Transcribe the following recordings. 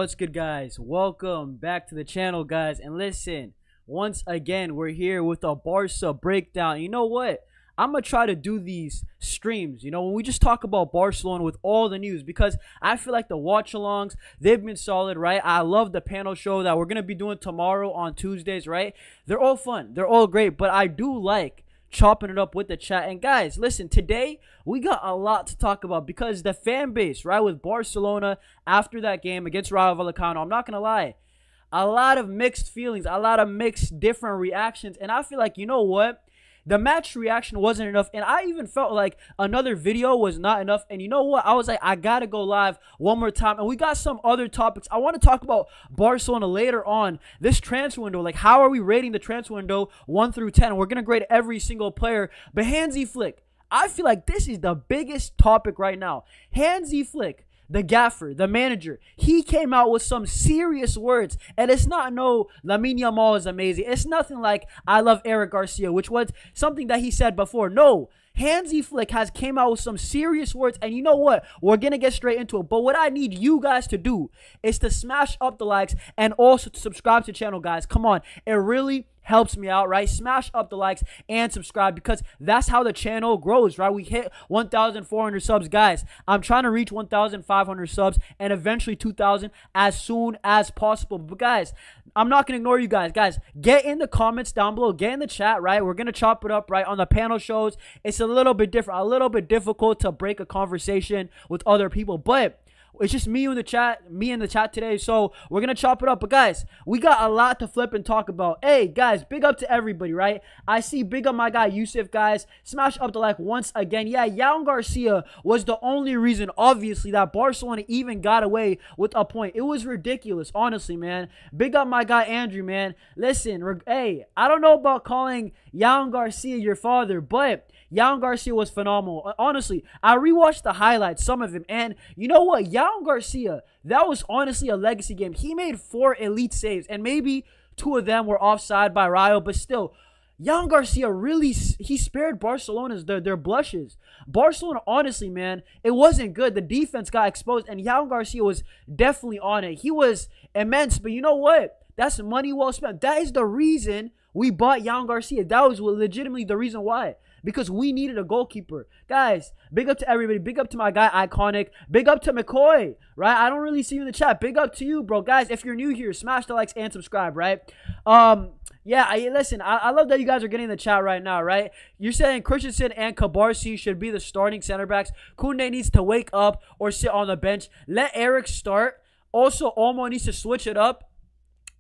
What's good, guys? Welcome back to the channel, guys. And listen, once again, we're here with a Barca breakdown. You know what? I'm going to try to do these streams, when we just talk about Barcelona with all the news, because I feel like the watch-alongs, they've been solid, right? I love the panel show that we're going to be doing tomorrow on Tuesdays, right? They're all fun. They're all great, but I do like chopping it up with the chat. And guys, listen, today we got a lot to talk about because the fan base, right, with Barcelona after that game against Rayo Vallecano, I'm not gonna lie, a lot of mixed feelings, a lot of mixed different reactions. And I feel like, you know what, the match reaction wasn't enough, and I even felt like another video was not enough. And you know what, I was like, I gotta go live one more time. And we got some other topics. I want to talk about Barcelona later on, this transfer window. Like, how are we rating the transfer window 1 through 10? We're gonna grade every single player. But Hansi Flick, I feel like this is the biggest topic right now. Hansi Flick, the gaffer, the manager, he came out with some serious words. And it's not no Lamine Yamal is amazing. It's nothing like I love Eric Garcia, which was something that he said before. No, Hansi Flick has came out with some serious words. And you know what? We're going to get straight into it. But what I need you guys to do is to smash up the likes and also to subscribe to the channel, guys. Come on. It really helps me out, right? Smash up the likes and subscribe, because that's how the channel grows, right? We hit 1,400 subs, guys. I'm trying to reach 1,500 subs and eventually 2,000 as soon as possible. But guys, I'm not gonna ignore you guys. Guys, get in the comments down below, get in the chat, right? We're gonna chop it up, right? On the panel shows, it's a little bit different, a little bit difficult to break a conversation with other people, but it's just me in the chat today, so we're going to chop it up. But guys, we got a lot to flip and talk about. Hey, guys, big up to everybody, right? I see big up my guy, Yusuf, guys. Smash up the like once again. Yeah, Yamal Garcia was the only reason, obviously, that Barcelona even got away with a point. It was ridiculous, honestly, man. Big up my guy, Andrew, man. Listen, hey, I don't know about calling Yamal Garcia your father, but Yamal Garcia was phenomenal. Honestly, I rewatched the highlights, some of him, and you know what? Yamal Garcia, that was honestly a legacy game. He made 4 elite saves, and maybe 2 of them were offside by Rayo, but still, Yamal Garcia really, he spared Barcelona's their blushes. Barcelona, honestly, man, it wasn't good. The defense got exposed, and Yamal Garcia was definitely on it. He was immense, but you know what? That's money well spent. That is the reason we bought Yamal Garcia. That was legitimately the reason why. Because we needed a goalkeeper. Guys, big up to everybody. Big up to my guy, Iconic. Big up to McCoy, right? I don't really see you in the chat. Big up to you, bro. Guys, if you're new here, smash the likes and subscribe, right? Yeah, listen, I love that you guys are getting in the chat right now, right? You're saying Christensen and Cabarsi should be the starting center backs. Koundé needs to wake up or sit on the bench. Let Eric start. Also, Olmo needs to switch it up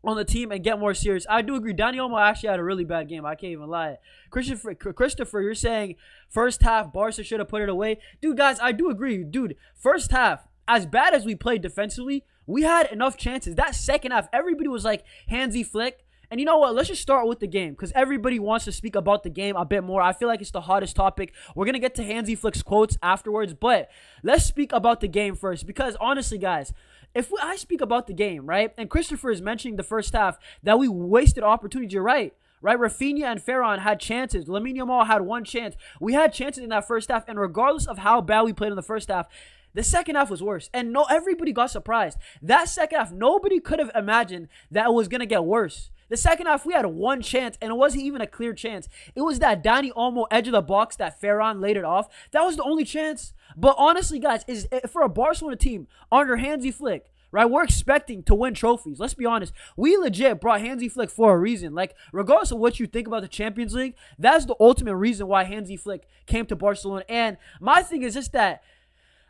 on the team and get more serious. I do agree. Dani Olmo actually had a really bad game. I can't even lie. Christopher, you're saying first half Barca should have put it away. Dude, guys, I do agree. Dude, first half, as bad as we played defensively, we had enough chances. That second half, everybody was like Hansi Flick. And you know what? Let's just start with the game, because everybody wants to speak about the game a bit more. I feel like it's the hottest topic. We're going to get to Hansi Flick's quotes afterwards, but let's speak about the game first, because honestly, guys, if I speak about the game, right, and Christopher is mentioning the first half that we wasted opportunities, you're right? Raphinha and Fermin had chances. Lamine Yamal had 1 chance. We had chances in that first half, and regardless of how bad we played in the first half, the second half was worse, and everybody got surprised. That second half, nobody could have imagined that it was going to get worse. The second half, we had 1 chance, and it wasn't even a clear chance. It was that Dani Olmo edge of the box that Fermin laid it off. That was the only chance. But honestly, guys, for a Barcelona team under Hansi Flick, right, we're expecting to win trophies. Let's be honest. We legit brought Hansi Flick for a reason. Like, regardless of what you think about the Champions League, that's the ultimate reason why Hansi Flick came to Barcelona. And my thing is just that,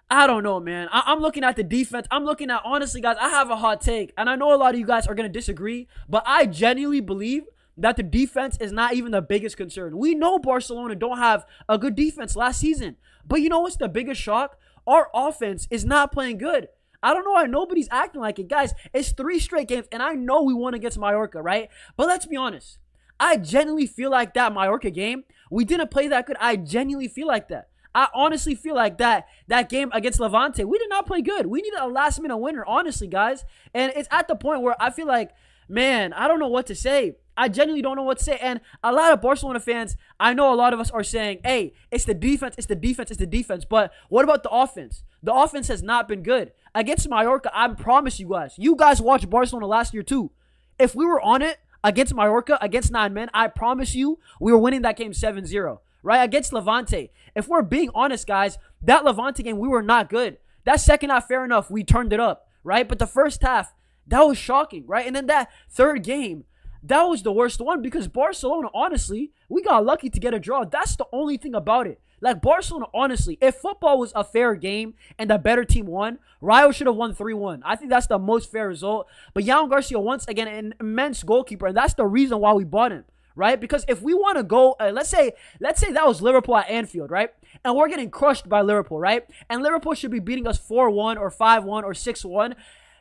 I don't know, man. I'm looking at the defense. I'm looking at, honestly, guys, I have a hot take. And I know a lot of you guys are going to disagree, but I genuinely believe that the defense is not even the biggest concern. We know Barcelona don't have a good defense last season. But you know what's the biggest shock? Our offense is not playing good. I don't know why nobody's acting like it. Guys, it's 3 straight games, and I know we won against Mallorca, right? But let's be honest. I genuinely feel like that Mallorca game, we didn't play that good. I genuinely feel like that. I honestly feel like that game against Levante, we did not play good. We needed a last-minute winner, honestly, guys. And it's at the point where I feel like man, I don't know what to say. I genuinely don't know what to say. And a lot of Barcelona fans, I know a lot of us are saying, hey, it's the defense, it's the defense, it's the defense. But what about the offense? The offense has not been good. Against Mallorca, I promise you guys watched Barcelona last year too. If we were on it against Mallorca, against 9 men, I promise you we were winning that game 7-0. Right? Against Levante. If we're being honest, guys, that Levante game, we were not good. That second half, fair enough, we turned it up. Right? But the first half, that was shocking. Right? And then that third game, that was the worst one because Barcelona, honestly, we got lucky to get a draw. That's the only thing about it. Like, Barcelona, honestly, if football was a fair game and the better team won, Rayo should have won 3-1. I think that's the most fair result. But Yamal Garcia, once again, an immense goalkeeper, and that's the reason why we bought him, right? Because if we want to go, let's say that was Liverpool at Anfield, right? And we're getting crushed by Liverpool, right? And Liverpool should be beating us 4-1 or 5-1 or 6-1.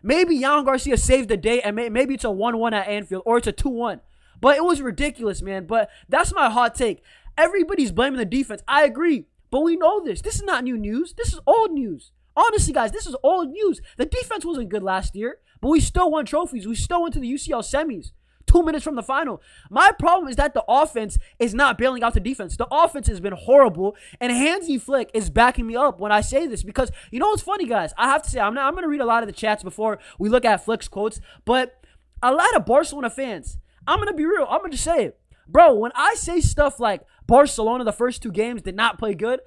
Maybe Yamal Garcia saved the day, and maybe it's a 1-1 at Anfield, or it's a 2-1. But it was ridiculous, man. But that's my hot take. Everybody's blaming the defense. I agree. But we know this. This is not new news. This is old news. Honestly, guys, this is old news. The defense wasn't good last year, but we still won trophies. We still went to the UCL semis. 2 minutes from the final. My problem is that the offense is not bailing out the defense. The offense has been horrible, and Hansi Flick is backing me up when I say this because, you know what's funny, guys? I have to say, I'm going to read a lot of the chats before we look at Flick's quotes, but a lot of Barcelona fans, I'm going to be real. I'm going to just say it. Bro, when I say stuff like Barcelona, the first 2 games did not play good,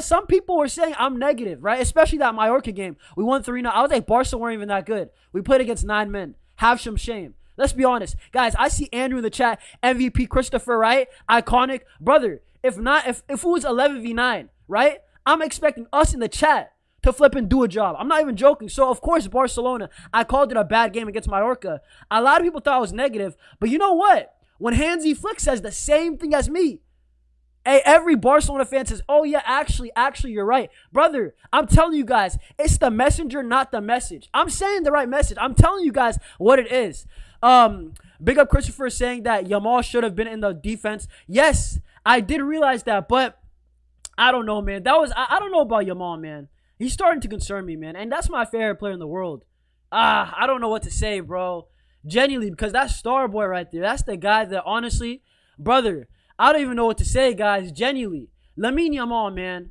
some people were saying I'm negative, right? Especially that Mallorca game. We won 3-0. I was like, Barca weren't even that good. We played against 9 men. Have some shame. Let's be honest. Guys, I see Andrew in the chat, MVP Christopher, right? Iconic. Brother, if it was 11v9, right? I'm expecting us in the chat to flip and do a job. I'm not even joking. So, of course, Barcelona, I called it a bad game against Mallorca. A lot of people thought I was negative, but you know what? When Hansi Flick says the same thing as me, hey, every Barcelona fan says, oh yeah, actually, you're right. Brother, I'm telling you guys, it's the messenger, not the message. I'm saying the right message. I'm telling you guys what it is. Big up Christopher saying that Yamal should have been in the defense. Yes, I did realize that, but I don't know, man. I don't know about Yamal, man. He's starting to concern me, man. And that's my favorite player in the world. I don't know what to say, bro. Genuinely, because that's star boy right there. That's the guy that, honestly, brother, I don't even know what to say, guys. Genuinely. Lamine Yamal, man.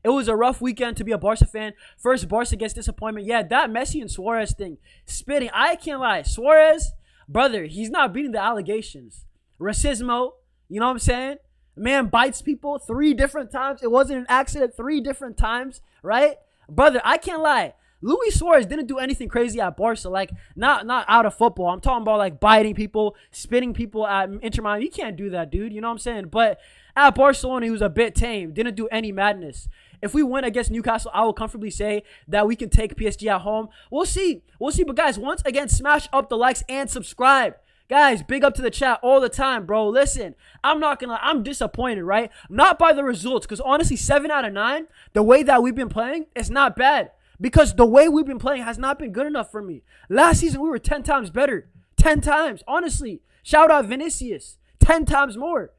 It was a rough weekend to be a Barca fan. First, Barca gets disappointment. Yeah, that Messi and Suarez thing. Spitting. I can't lie. Suarez, brother, he's not beating the allegations. Racismo, you know what I'm saying? Man bites people 3 different times. It wasn't an accident 3 different times, right? Brother, I can't lie. Luis Suarez didn't do anything crazy at Barca, like not out of football. I'm talking about like biting people, spitting people at Inter Miami. You can't do that, dude. You know what I'm saying? But at Barcelona, he was a bit tame. Didn't do any madness. If we win against Newcastle, I will comfortably say that we can take PSG at home. We'll see. We'll see. But guys, once again, smash up the likes and subscribe. Guys, big up to the chat all the time, bro. Listen, I'm not gonna lie, I'm disappointed, right? Not by the results, because honestly, 7 out of 9, the way that we've been playing, it's not bad. Because the way we've been playing has not been good enough for me. Last season, we were 10 times better. 10 times, honestly. Shout out Vinicius. 10 times more.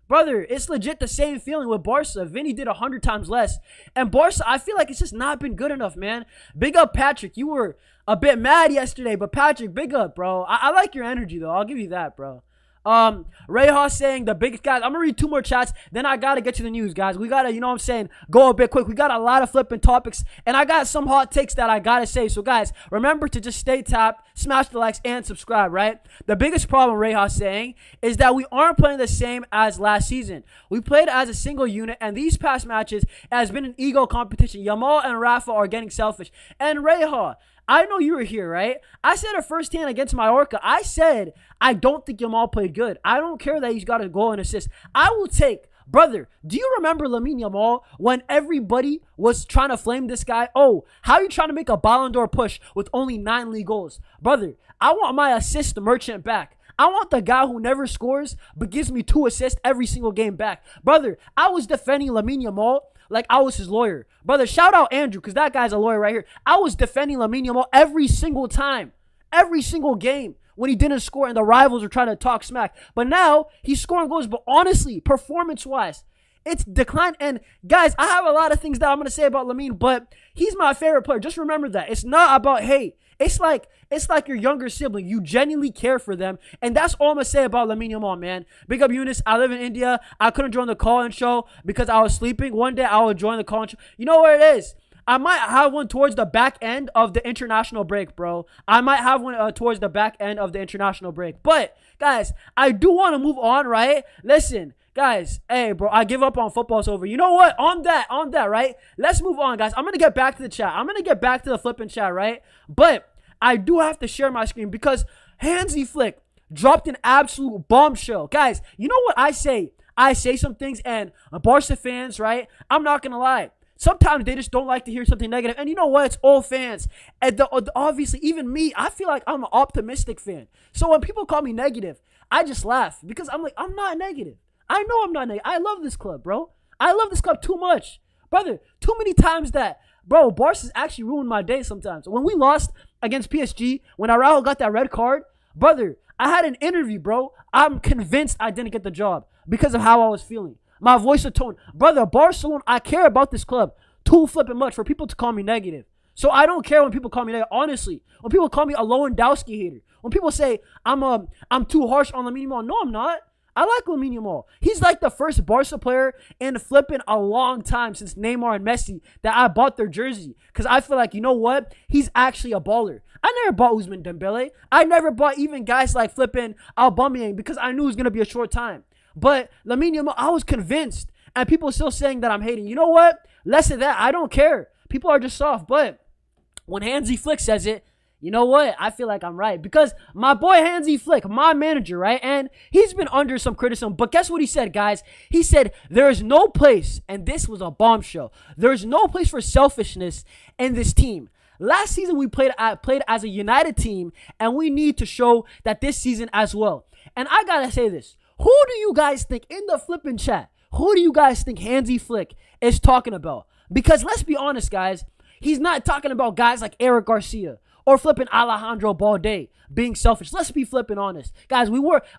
Brother, it's legit the same feeling with Barca. Vinny did 100 times less. And Barca, I feel like it's just not been good enough, man. Big up, Patrick. You were a bit mad yesterday, but Patrick, big up, bro. I like your energy, though. I'll give you that, bro. Ray Haas saying the biggest guys. I'm gonna read 2 more chats, then I gotta get to the news, guys. We gotta, you know what I'm saying, go a bit quick. We got a lot of flipping topics, and I got some hot takes that I gotta say. So, guys, remember to just stay tapped, smash the likes, and subscribe, right? The biggest problem, Ray Haas saying, is that we aren't playing the same as last season. We played as a single unit, and these past matches it has been an ego competition. Yamal and Rafa are getting selfish. And Ray Haas, I know you were here, right? I said it firsthand against Mallorca. I said I don't think Yamal played good. I don't care that he's got a goal and assist. I will take, brother, do you remember Lamine Yamal when everybody was trying to flame this guy? Oh, how are you trying to make a Ballon d'Or push with only 9 league goals? Brother, I want my assist merchant back. I want the guy who never scores but gives me 2 assists every single game back. Brother, I was defending Lamine Yamal like I was his lawyer. Brother, shout out Andrew, because that guy's a lawyer right here. I was defending Lamine Yamal every single time, every single game when he didn't score and the rivals were trying to talk smack. But now he's scoring goals. But honestly, performance-wise, it's declined. And guys, I have a lot of things that I'm going to say about Lamine, but he's my favorite player. Just remember that. It's not about hate. it's like your younger sibling. You genuinely care for them, and that's all I'm gonna say about Lamine Yamal, man. Big up Eunice. I live in India. I couldn't join the call-in show because I was sleeping. One day I will join the call-in show. You know where it is? I might have one towards the back end of the international break, bro. I might have one towards the back end of the international break. But, guys, I do want to move on, right? Listen, guys, hey, bro, I give up on football. It's over. You know what? On that, right? Let's move on, guys. I'm going to get back to the chat. I'm going to get back to the flipping chat, right? But I do have to share my screen because Hansi Flick dropped an absolute bombshell. Guys, you know what I say? I say some things, and Barca fans, right? I'm not going to lie. Sometimes they just don't like to hear something negative. And you know what? It's all fans. And obviously, even me, I feel like I'm an optimistic fan. So when people call me negative, I just laugh. Because I'm like, I'm not negative. I know I'm not negative. I love this club, bro. I love this club too much. Brother, too many times that, bro, Barca's actually ruined my day sometimes. When we lost against PSG, when Araujo got that red card, brother, I had an interview, bro. I'm convinced I didn't get the job because of how I was feeling. My voice or tone. Brother, Barcelona, I care about this club too flipping much for people to call me negative. So I don't care when people call me negative. Honestly, when people call me a Lewandowski hater, when people say I'm too harsh on Lamine Yamal, no, I'm not. I like Lamine Yamal. He's like the first Barca player in flipping a long time since Neymar and Messi that I bought their jersey. Because I feel like, you know what? He's actually a baller. I never bought Ousmane Dembele. I never bought even guys like flipping Aubameyang because I knew it was going to be a short time. But Lamine Yamal, I was convinced. And people are still saying that I'm hating. You know what? Less of that. I don't care. People are just soft. But when Hansi Flick says it, you know what? I feel like I'm right. Because my boy Hansi Flick, my manager, right? And he's been under some criticism. But guess what he said, guys? He said, there is no place, and this was a bombshell, there's no place for selfishness in this team. Last season, we played as a united team, and we need to show that this season as well. And I got to say this. Who do you guys think, in the flipping chat, who do you guys think Hansi Flick is talking about? Because let's be honest, guys, he's not talking about guys like Eric Garcia or flipping Alejandro Balde being selfish. Let's be flipping honest. Guys,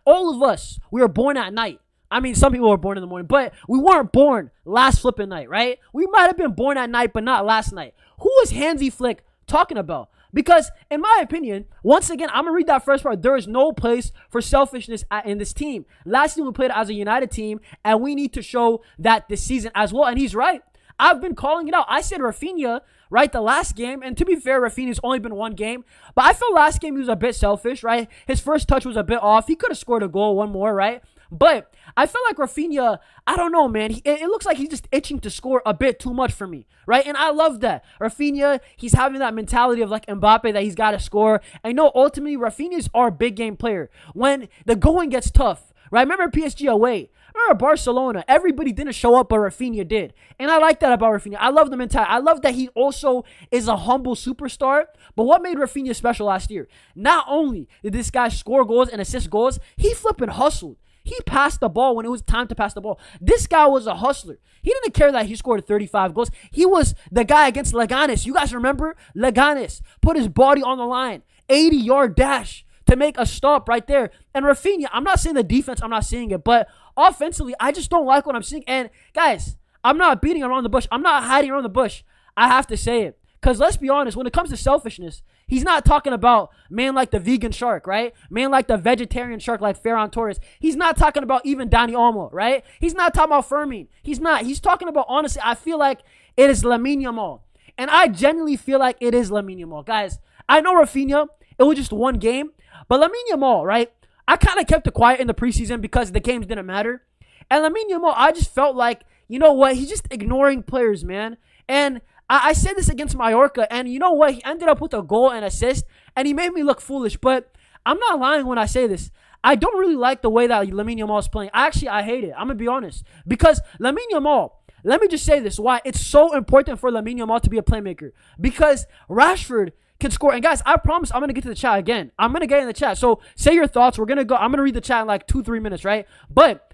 all of us, we were born at night. I mean, some people were born in the morning, but we weren't born last flipping night, right? We might have been born at night, but not last night. Who is Hansi Flick talking about? Because, in my opinion, once again, I'm going to read that first part. There is no place for selfishness in this team. Last season, we played as a united team, and we need to show that this season as well. And he's right. I've been calling it out. I said Raphinha, right, the last game. And to be fair, Raphinha's only been one game. But I felt last game he was a bit selfish, right? His first touch was a bit off. He could have scored a goal, one more, right? But I felt like Raphinha, I don't know, man. It looks like he's just itching to score a bit too much for me, right? And I love that. Raphinha, he's having that mentality of like Mbappe that he's got to score. I know ultimately Raphinha's our big game player. When the going gets tough, right? Remember PSG away. Remember Barcelona. Everybody didn't show up, but Raphinha did. And I like that about Raphinha. I love the mentality. I love that he also is a humble superstar. But what made Raphinha special last year? Not only did this guy score goals and assist goals, he flipping hustled. He passed the ball when it was time to pass the ball. This guy was a hustler. He didn't care that he scored 35 goals. He was the guy against Leganes. You guys remember? Leganes put his body on the line. 80-yard dash to make a stop right there. And Raphinha, I'm not saying the defense, I'm not seeing it. But offensively, I just don't like what I'm seeing. And guys, I'm not beating around the bush. I'm not hiding around the bush. I have to say it. Because let's be honest, when it comes to selfishness, he's not talking about man like the vegan shark, right? Man like the vegetarian shark like Ferran Torres. He's not talking about even Dani Olmo, right? He's not talking about Fermin. He's not. He's talking about, honestly, I feel like it is Lamine Yamal. And I genuinely feel like it is Lamine Yamal. Guys, I know Raphinha, it was just one game. But Lamine Yamal, right? I kind of kept it quiet in the preseason because the games didn't matter. And Lamine Yamal, I just felt like, you know what? He's just ignoring players, man. And I said this against Mallorca, and you know what? He ended up with a goal and assist, and he made me look foolish. But I'm not lying when I say this. I don't really like the way that Lamine Yamal is playing. Actually, I hate it. I'm going to be honest. Because Lamine Yamal, let me just say this, why it's so important for Lamine Yamal to be a playmaker. Because Rashford can score. And guys, I promise I'm going to get to the chat again. I'm going to get in the chat. So say your thoughts. We're going to go. I'm going to read the chat in like 2-3 minutes, right? But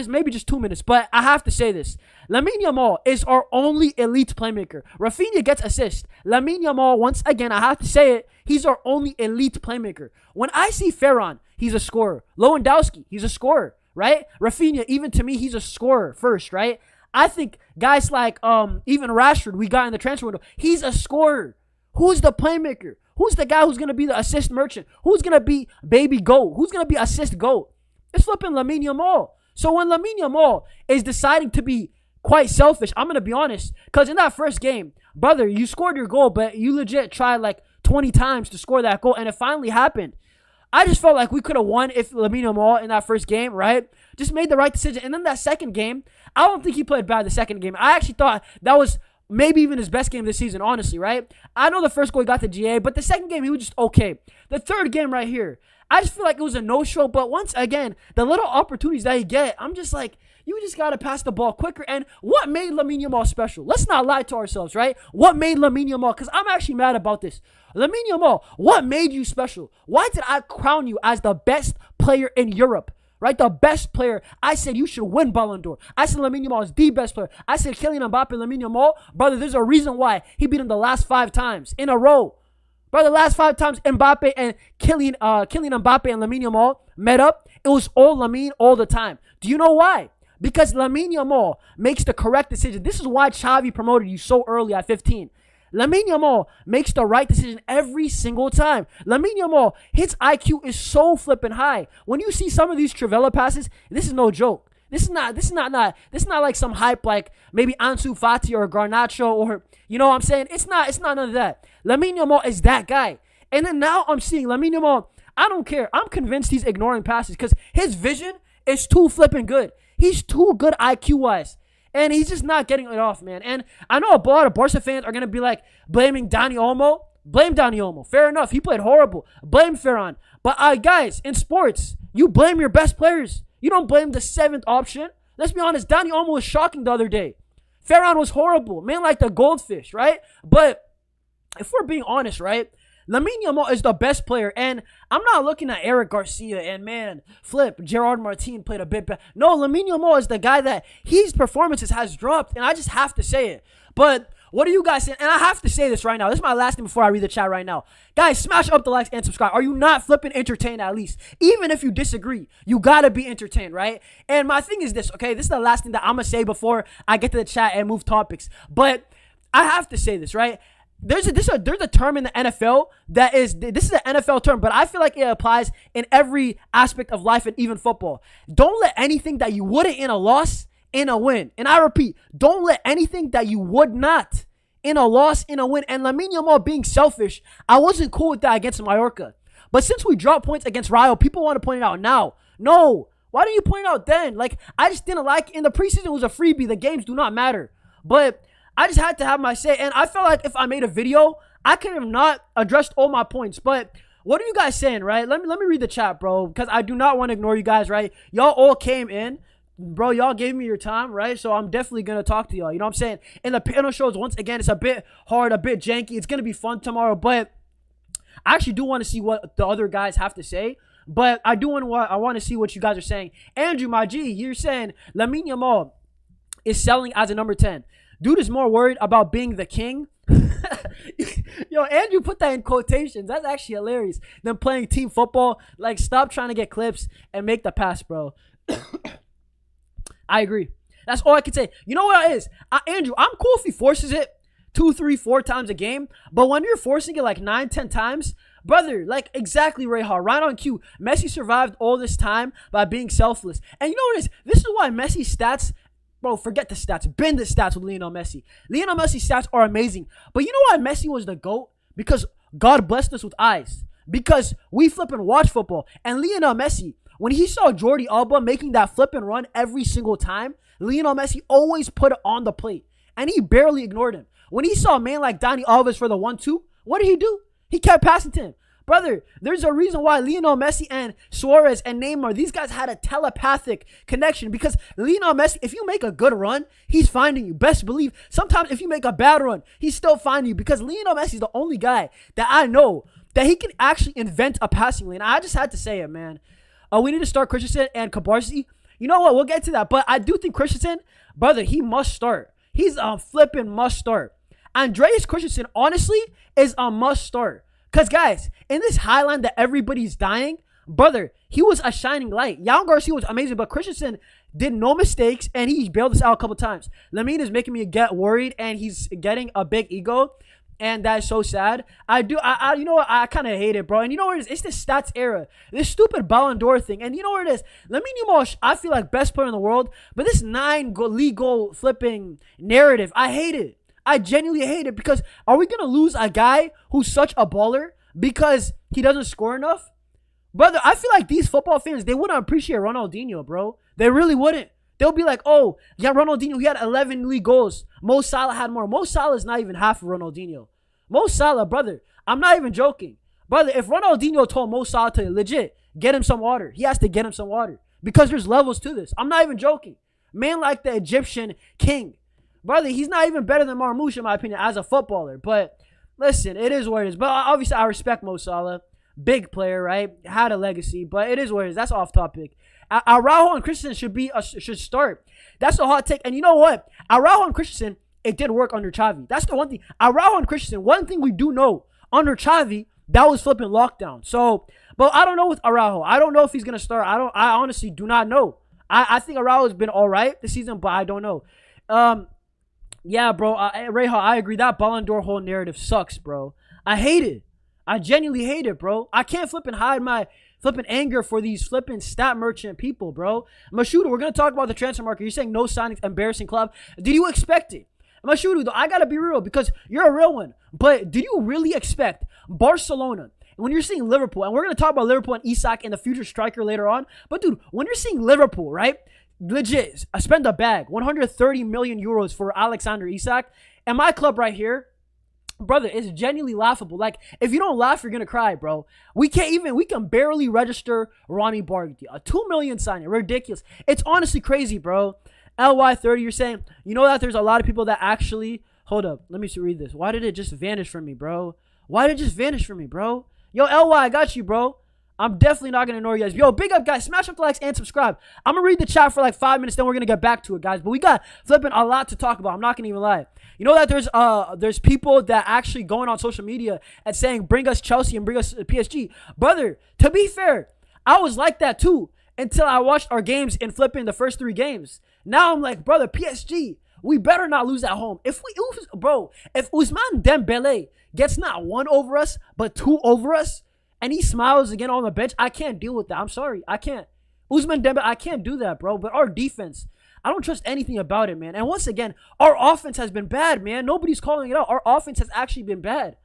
maybe just 2 minutes, but I have to say this. Lamine Yamal is our only elite playmaker. Raphinha gets assists. Lamine Yamal, once again, I have to say it, he's our only elite playmaker. When I see Ferran, he's a scorer. Lewandowski, he's a scorer, right? Raphinha, even to me, he's a scorer first, right? I think guys like even Rashford, we got in the transfer window, he's a scorer. Who's the playmaker? Who's the guy who's going to be the assist merchant? Who's going to be baby GOAT? Who's going to be assist GOAT? It's flipping Lamine Yamal. So when Lamine Yamal is deciding to be quite selfish, I'm going to be honest, because in that first game, brother, you scored your goal, but you legit tried like 20 times to score that goal, and it finally happened. I just felt like we could have won if Lamine Yamal in that first game, right, just made the right decision. And then that second game, I don't think he played bad the second game. I actually thought that was maybe even his best game this season, honestly, right? I know the first goal he got the GA, but the second game, he was just okay. The third game right here, I just feel like it was a no-show, but once again, the little opportunities that you get, I'm just like, you just got to pass the ball quicker. And what made Lamine Yamal special? Let's not lie to ourselves, right? What made Lamine Yamal? Because I'm actually mad about this. Lamine Yamal, what made you special? Why did I crown you as the best player in Europe? Right? The best player. I said you should win Ballon d'Or. I said Lamine Yamal is the best player. I said Kylian Mbappe and Lamine Yamal. Brother, there's a reason why he beat him the last 5 times in a row. Brother, the last 5 times Mbappe and Kylian Mbappe and Lamine Yamal met up, it was all Lamine all the time. Do you know why? Because Lamine Yamal makes the correct decision. This is why Xavi promoted you so early at 15. Lamine Yamal makes the right decision every single time. Lamine Yamal, his IQ is so flipping high. When you see some of these Trivela passes, this is no joke. This is not like some hype like maybe Ansu Fati or Garnacho or, you know what I'm saying? It's not none of that. Lamine Yamal is that guy. And then now I'm seeing Lamine Yamal, I don't care. I'm convinced he's ignoring passes because his vision is too flipping good. He's too good IQ-wise. And he's just not getting it off, man. And I know a lot of Barca fans are going to be like, blaming Dani Olmo. Blame Dani Olmo. Fair enough. He played horrible. Blame Fermin. But guys, in sports, you blame your best players. You don't blame the 7th option. Let's be honest. Dani Olmo was shocking the other day. Fermin was horrible. Man, like the goldfish, right? But if we're being honest, right? Lamine Yamal is the best player, and I'm not looking at Eric Garcia and, man, Gerard Martin played a bit better. No, Lamine Yamal is the guy that his performances has dropped, and I just have to say it. But what do you guys say? And I have to say this right now. This is my last thing before I read the chat right now. Guys, smash up the likes and subscribe. Are you not flipping entertained at least? Even if you disagree, you got to be entertained, right? And my thing is this, okay? This is the last thing that I'm going to say before I get to the chat and move topics. But I have to say this, right? There's a term in the NFL this is an NFL term, but I feel like it applies in every aspect of life and even football. Don't let anything that you wouldn't in a loss in a win. And I repeat, don't let anything that you would not in a loss in a win. And Lamine Yamal being selfish, I wasn't cool with that against Mallorca. But since we dropped points against Rayo, people want to point it out now. No, why didn't you point it out then? Like, I just didn't like it. In the preseason, it was a freebie. The games do not matter. But I just had to have my say, and I felt like if I made a video, I could have not addressed all my points. But what are you guys saying, right? Let me read the chat, bro, because I do not want to ignore you guys, right? Y'all all came in, bro. Y'all gave me your time, right? So I'm definitely gonna talk to y'all. You know what I'm saying? And the panel shows, once again, it's a bit hard, a bit janky. It's gonna be fun tomorrow, but I actually do want to see what the other guys have to say. But I want to see what you guys are saying. Andrew, my G, you're saying Lamine Yamal is selling as a number 10. Dude is more worried about being the king. Yo, Andrew put that in quotations. That's actually hilarious. Than playing team football. Like, stop trying to get clips and make the pass, bro. I agree. That's all I can say. You know what it is? Andrew, I'm cool if he forces it 2, 3, 4 times a game. But when you're forcing it like 9, 10 times, brother, like exactly right on cue. Messi survived all this time by being selfless. And you know what it is? This is why Messi's stats... Bro, forget the stats. Bend the stats with Lionel Messi. Lionel Messi's stats are amazing. But you know why Messi was the GOAT? Because God blessed us with eyes. Because we flip and watch football. And Lionel Messi, when he saw Jordi Alba making that flip and run every single time, Lionel Messi always put it on the plate. And he barely ignored him. When he saw a man like Dani Alves for the 1-2, what did he do? He kept passing to him. Brother, there's a reason why Lionel Messi and Suarez and Neymar, these guys had a telepathic connection, because Lionel Messi, if you make a good run, he's finding you. Best believe, sometimes if you make a bad run, he's still finding you, because Lionel Messi is the only guy that I know that he can actually invent a passing lane. I just had to say it, man. We need to start Christensen and Cabarsi. You know what? We'll get to that. But I do think Christensen, brother, he must start. He's a flipping must start. Andreas Christensen, honestly, is a must start. Because, guys, in this highline that everybody's dying, brother, he was a shining light. Yamal Garcia was amazing, but Christensen did no mistakes, and he bailed us out a couple times. Lamine is making me get worried, and he's getting a big ego. and that's so sad. You know what? I kind of hate it, bro. And you know what it is? It's the stats era. This stupid Ballon d'Or thing. And you know what it is? Lamine Yamal, I feel like best player in the world, but this league goal flipping narrative, I hate it. I genuinely hate it because are we going to lose a guy who's such a baller because he doesn't score enough? Brother, I feel like these football fans, they wouldn't appreciate Ronaldinho, bro. They really wouldn't. They'll be like, oh, yeah, Ronaldinho, he had 11 league goals. Mo Salah had more. Mo Salah is not even half of Ronaldinho. Mo Salah, brother, I'm not even joking. Brother, if Ronaldinho told Mo Salah to legit get him some water, he has to get him some water because there's levels to this. I'm not even joking. Man like the Egyptian king. Brother, he's not even better than Marmoush, in my opinion, as a footballer. But listen, it is what it is. But obviously, I respect Mo Salah. Big player, right? Had a legacy, but it is what it is. That's off topic. Araujo and Christensen should start. That's a hot take. And you know what? Araujo and Christensen, it did work under Xavi. That's the one thing. Araujo and Christensen, one thing we do know, under Xavi, that was flipping lockdown. So, but I don't know with Araujo. I don't know if he's going to start. I honestly do not know. I think Araujo's been all right this season, but I don't know. Yeah, bro. Reha, I agree. That Ballon d'Or whole narrative sucks, bro. I hate it. I genuinely hate it, bro. I can't flipping hide my flipping anger for these flipping stat merchant people, bro. Mashuda, we're going to talk about the transfer market. You're saying no signings, embarrassing club. Did you expect it? Mashuda, though, I got to be real because you're a real one. But did you really expect Barcelona, when you're seeing Liverpool, and we're going to talk about Liverpool and Isak and the future striker later on. But, dude, when you're seeing Liverpool, right, legit, I spend a bag, 130 million euros for Alexander Isak, and my club right here, brother, it's genuinely laughable. Like, if you don't laugh, you're going to cry, bro. We can barely register Ronnie Barkley. A 2 million signing. Ridiculous. It's honestly crazy, bro. LY30, you're saying, you know that there's a lot of people that actually, hold up, let me read this. Why did it just vanish from me, bro? Why did it just vanish from me, bro? Yo, LY, I got you, bro. I'm definitely not going to ignore you guys. Yo, big up, guys. Smash up the likes and subscribe. I'm going to read the chat for like 5 minutes, then we're going to get back to it, guys. But we got flipping a lot to talk about. I'm not going to even lie. You know that there's people that actually going on social media and saying, bring us Chelsea and bring us PSG. Brother, to be fair, I was like that too until I watched our games in flipping the first 3 games. Now I'm like, brother, PSG, we better not lose at home. If Ousmane Dembele gets not 1 over us, but 2 over us, and he smiles again on the bench, I can't deal with that. I'm sorry. I can't. Ousmane Dembele, I can't do that, bro. But our defense, I don't trust anything about it, man. And once again, our offense has been bad, man. Nobody's calling it out. Our offense has actually been bad.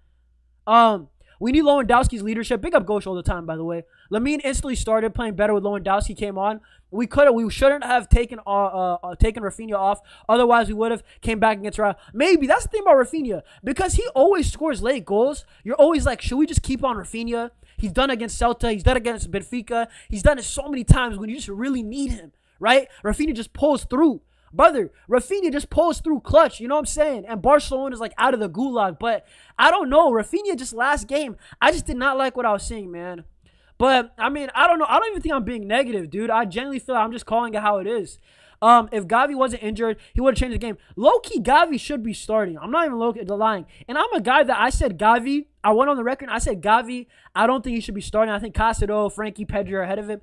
We need Lewandowski's leadership. Big up Gauche all the time, by the way. Lamine instantly started playing better with Lewandowski came on. We shouldn't have taken Raphinha off. Otherwise, we would have came back against Rayo. Maybe that's the thing about Raphinha, because he always scores late goals. You're always like, should we just keep on Raphinha? He's done it against Celta. He's done it against Benfica. He's done it so many times when you just really need him, right? Raphinha just pulls through. Brother, Raphinha just pulls through clutch, you know what I'm saying? And Barcelona is like out of the gulag. But I don't know. Raphinha just last game, I just did not like what I was seeing, man. But, I mean, I don't know. I don't even think I'm being negative, dude. I genuinely feel like I'm just calling it how it is. If Gavi wasn't injured, he would have changed the game. Low-key, Gavi should be starting. I'm not even lying. And I'm a guy that I said Gavi. I went on the record. I said Gavi. I don't think he should be starting. I think Casado, Frankie, Pedro are ahead of him.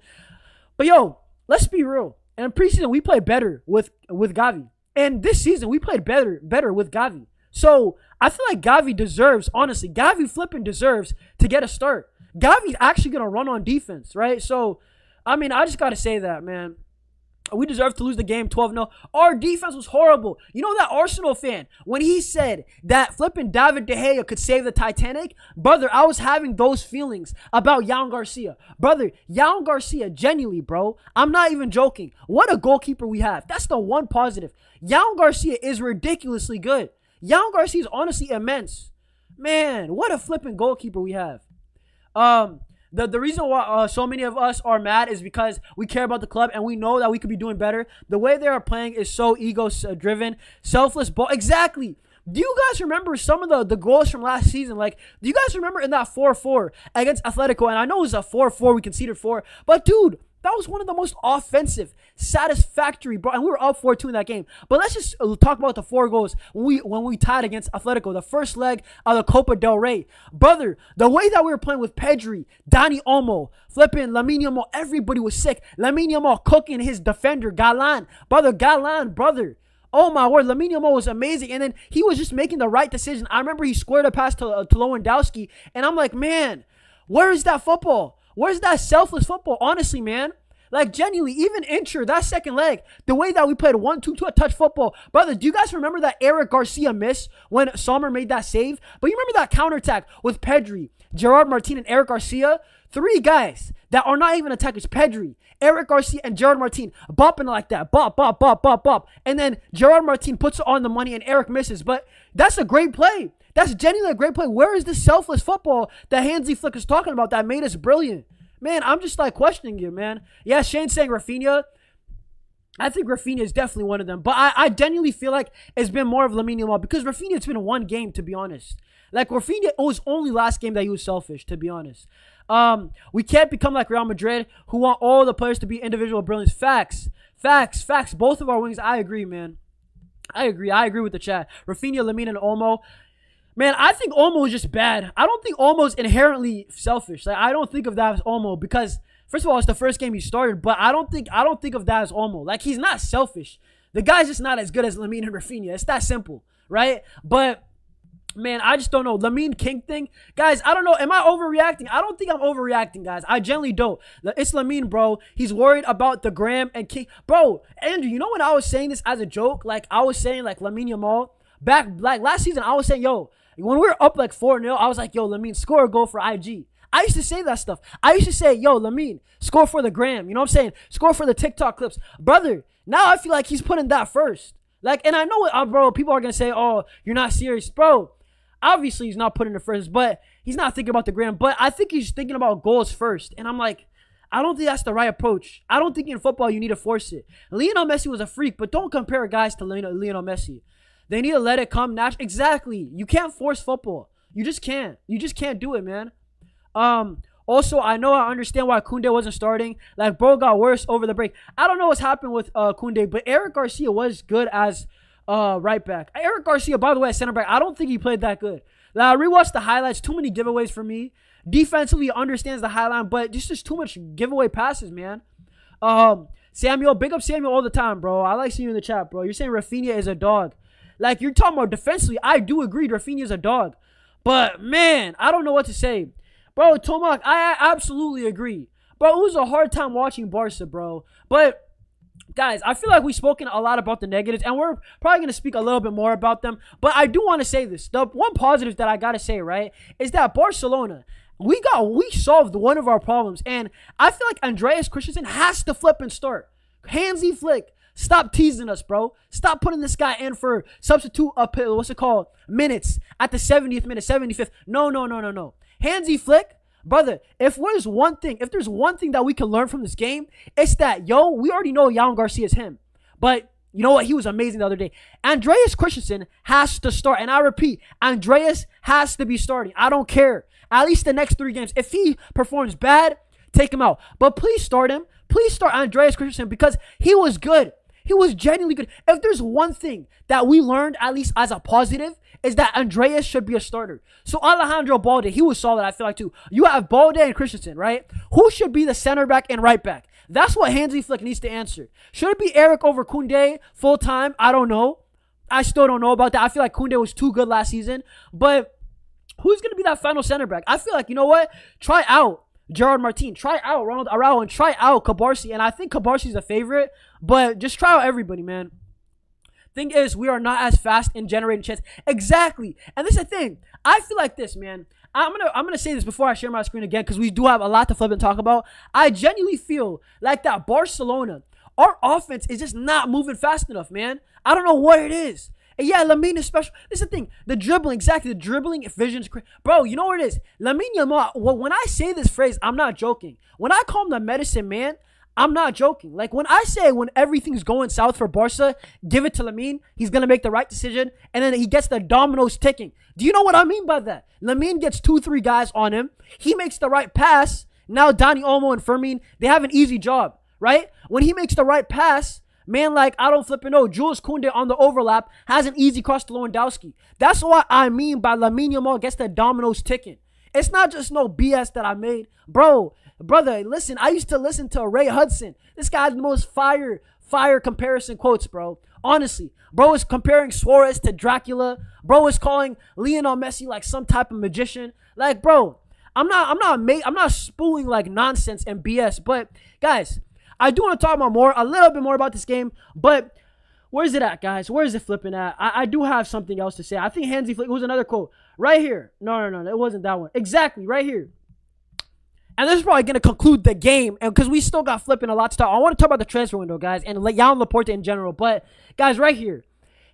But, yo, let's be real. And in preseason, we played better with Gavi. And this season, we played better with Gavi. So, I feel like Gavi deserves, honestly, Gavi flipping deserves to get a start. Gavi's actually going to run on defense, right? So, I mean, I just got to say that, man. We deserve to lose the game 12-0. Our defense was horrible. You know that Arsenal fan, when he said that flipping David De Gea could save the Titanic, brother, I was having those feelings about Yamal Garcia. Brother, Yamal Garcia, genuinely, bro, I'm not even joking. What a goalkeeper we have. That's the one positive. Yamal Garcia is ridiculously good. Yamal Garcia is honestly immense. Man, what a flipping goalkeeper we have. The reason why so many of us are mad is because we care about the club and we know that we could be doing better. The way they are playing is so ego-driven, selfless ball. Exactly. Do you guys remember some of the goals from last season? Like, do you guys remember in that 4-4 against Atletico? And I know it was a 4-4 we conceded 4. But, dude, that was one of the most offensive, satisfactory, bro. And we were up 4-2 in that game. But let's just talk about the 4 goals when we tied against Atletico, the first leg of the Copa del Rey. Brother, the way that we were playing with Pedri, Dani Olmo, flipping Lamine Yamal, everybody was sick. Lamine Yamal cooking his defender, Galan. Brother, Oh my word, Lamine Yamal was amazing, and then he was just making the right decision. I remember he squared a pass to Lewandowski, and I'm like, man, where is that football? Where's that selfless football? Honestly, man. Like, genuinely, even Incher, that second leg, the way that we played 1-2 touch football. Brother, do you guys remember that Eric Garcia miss when Sommer made that save? But you remember that counterattack with Pedri, Gerard Martin, and Eric Garcia? 3 guys that are not even attackers. Pedri, Eric Garcia, and Gerard Martin bopping like that. Bop, bop, bop, bop, bop. And then Gerard Martin puts it on the money and Eric misses. But that's a great play. That's genuinely a great play. Where is this selfless football that Hansi Flick is talking about that made us brilliant? Man, I'm just like questioning you, man. Yeah, Shane's saying Raphinha. I think Raphinha is definitely one of them. But I genuinely feel like it's been more of Lamine Yamal because Raphinha, it's been one game, to be honest. Like, Raphinha, it was only last game that he was selfish, to be honest. We can't become like Real Madrid, who want all the players to be individual brilliance. Facts. Both of our wings, I agree, man. I agree with the chat. Raphinha, Lamine, and Olmo. Man, I think Olmo is just bad. I don't think Olmo's inherently selfish. Like, I don't think of that as Olmo because, first of all, it's the first game he started, but I don't think of that as Olmo. Like, he's not selfish. The guy's just not as good as Lamine and Raphinha. It's that simple, right? But man, I just don't know. Lamine King thing. Guys, I don't know. Am I overreacting? I don't think I'm overreacting, guys. I generally don't. It's Lamine, bro. He's worried about the Gram and King. Bro, Andrew, you know when I was saying this as a joke? Like, I was saying, like, Lamine Yamal. Back, like, last season, I was saying, yo, when we were up, like, 4-0, I was like, yo, Lamine, score a goal for IG. I used to say that stuff. I used to say, yo, Lamine, score for the Gram. You know what I'm saying? Score for the TikTok clips. Brother, now I feel like he's putting that first. Like, and I know, bro, people are going to say, oh, you're not serious. Bro, obviously he's not putting it first, but he's not thinking about the Gram. But I think he's thinking about goals first. And I'm like, I don't think that's the right approach. I don't think in football you need to force it. Lionel Messi was a freak, but don't compare guys to Lionel Messi. They need to let it come naturally. Exactly. You can't force football. You just can't. You just can't do it, man. Also, I understand why Koundé wasn't starting. Like, bro got worse over the break. I don't know what's happened with Koundé, but Eric Garcia was good as right back. Eric Garcia, by the way, center back, I don't think he played that good. Like, I rewatched the highlights. Too many giveaways for me. Defensively, he understands the highline, but just too much giveaway passes, man. Samuel, big up Samuel all the time, bro. I like seeing you in the chat, bro. You're saying Raphinha is a dog. Like, you're talking about defensively. I do agree Raphinha is a dog. But, man, I don't know what to say. Bro, Tomac, I absolutely agree. Bro, it was a hard time watching Barca, bro. But, guys, I feel like we've spoken a lot about the negatives, and we're probably going to speak a little bit more about them. But I do want to say this. The one positive that I got to say, right, is that Barcelona, we solved one of our problems. And I feel like Andreas Christensen has to flip and start. Hansi Flick, stop teasing us, bro. Stop putting this guy in for substitute minutes at the 70th minute, 75th. No. Hansi Flick, brother, if there's one thing that we can learn from this game, it's that, we already know Yamal Garcia is him. But you know what? He was amazing the other day. Andreas Christensen has to start. And I repeat, Andreas has to be starting. I don't care. At least the next 3 games. If he performs bad, take him out. But please start him. Please start Andreas Christensen because he was good. He was genuinely good. If there's one thing that we learned, at least as a positive, is that Andreas should be a starter. So Alejandro Balde, he was solid, I feel like, too. You have Balde and Christensen, right? Who should be the center back and right back? That's what Hansi Flick needs to answer. Should it be Eric over Koundé full-time? I don't know. I still don't know about that. I feel like Koundé was too good last season. But who's going to be that final center back? I feel like, you know what? Try out Gerard Martin. Try out Ronald Araujo and try out Cabarsi. And I think Cabarsi's a favorite. But just try out everybody, man. Thing is, we are not as fast in generating chances. Exactly. And this is the thing. I feel like this, man. I'm gonna say this before I share my screen again because we do have a lot to flip and talk about. I genuinely feel like that Barcelona, our offense is just not moving fast enough, man. I don't know what it is. And yeah, Lamine is special. This is the thing. The dribbling, exactly. The dribbling vision's crazy. Bro, you know what it is? Lamine Yamal, when I say this phrase, I'm not joking. When I call him the medicine man, I'm not joking. Like, when I say when everything's going south for Barca, give it to Lamine. He's going to make the right decision. And then he gets the dominoes ticking. Do you know what I mean by that? Lamine gets 2-3 guys on him. He makes the right pass. Now, Dani Olmo and Fermin, they have an easy job, right? When he makes the right pass, man, like, I don't flipping know. Jules Koundé on the overlap has an easy cross to Lewandowski. That's what I mean by Lamine Yamal gets the dominoes ticking. It's not just no BS that I made. Brother, listen, I used to listen to Ray Hudson. This guy's the most fire comparison quotes, bro. Honestly, bro is comparing Suarez to Dracula. Bro is calling Lionel Messi like some type of magician. Like, bro, I'm not spewing like nonsense and BS. But guys, I do want to talk about a little bit more about this game. But where's it at, guys? Where is it flipping at? I do have something else to say. I think Hansi Flick, it was another quote right here. No, it wasn't that one. Exactly, right here. And this is probably going to conclude the game, and because we still got flipping a lot to talk. I want to talk about the transfer window, guys, and Yamal Laporta in general. But, guys, right here,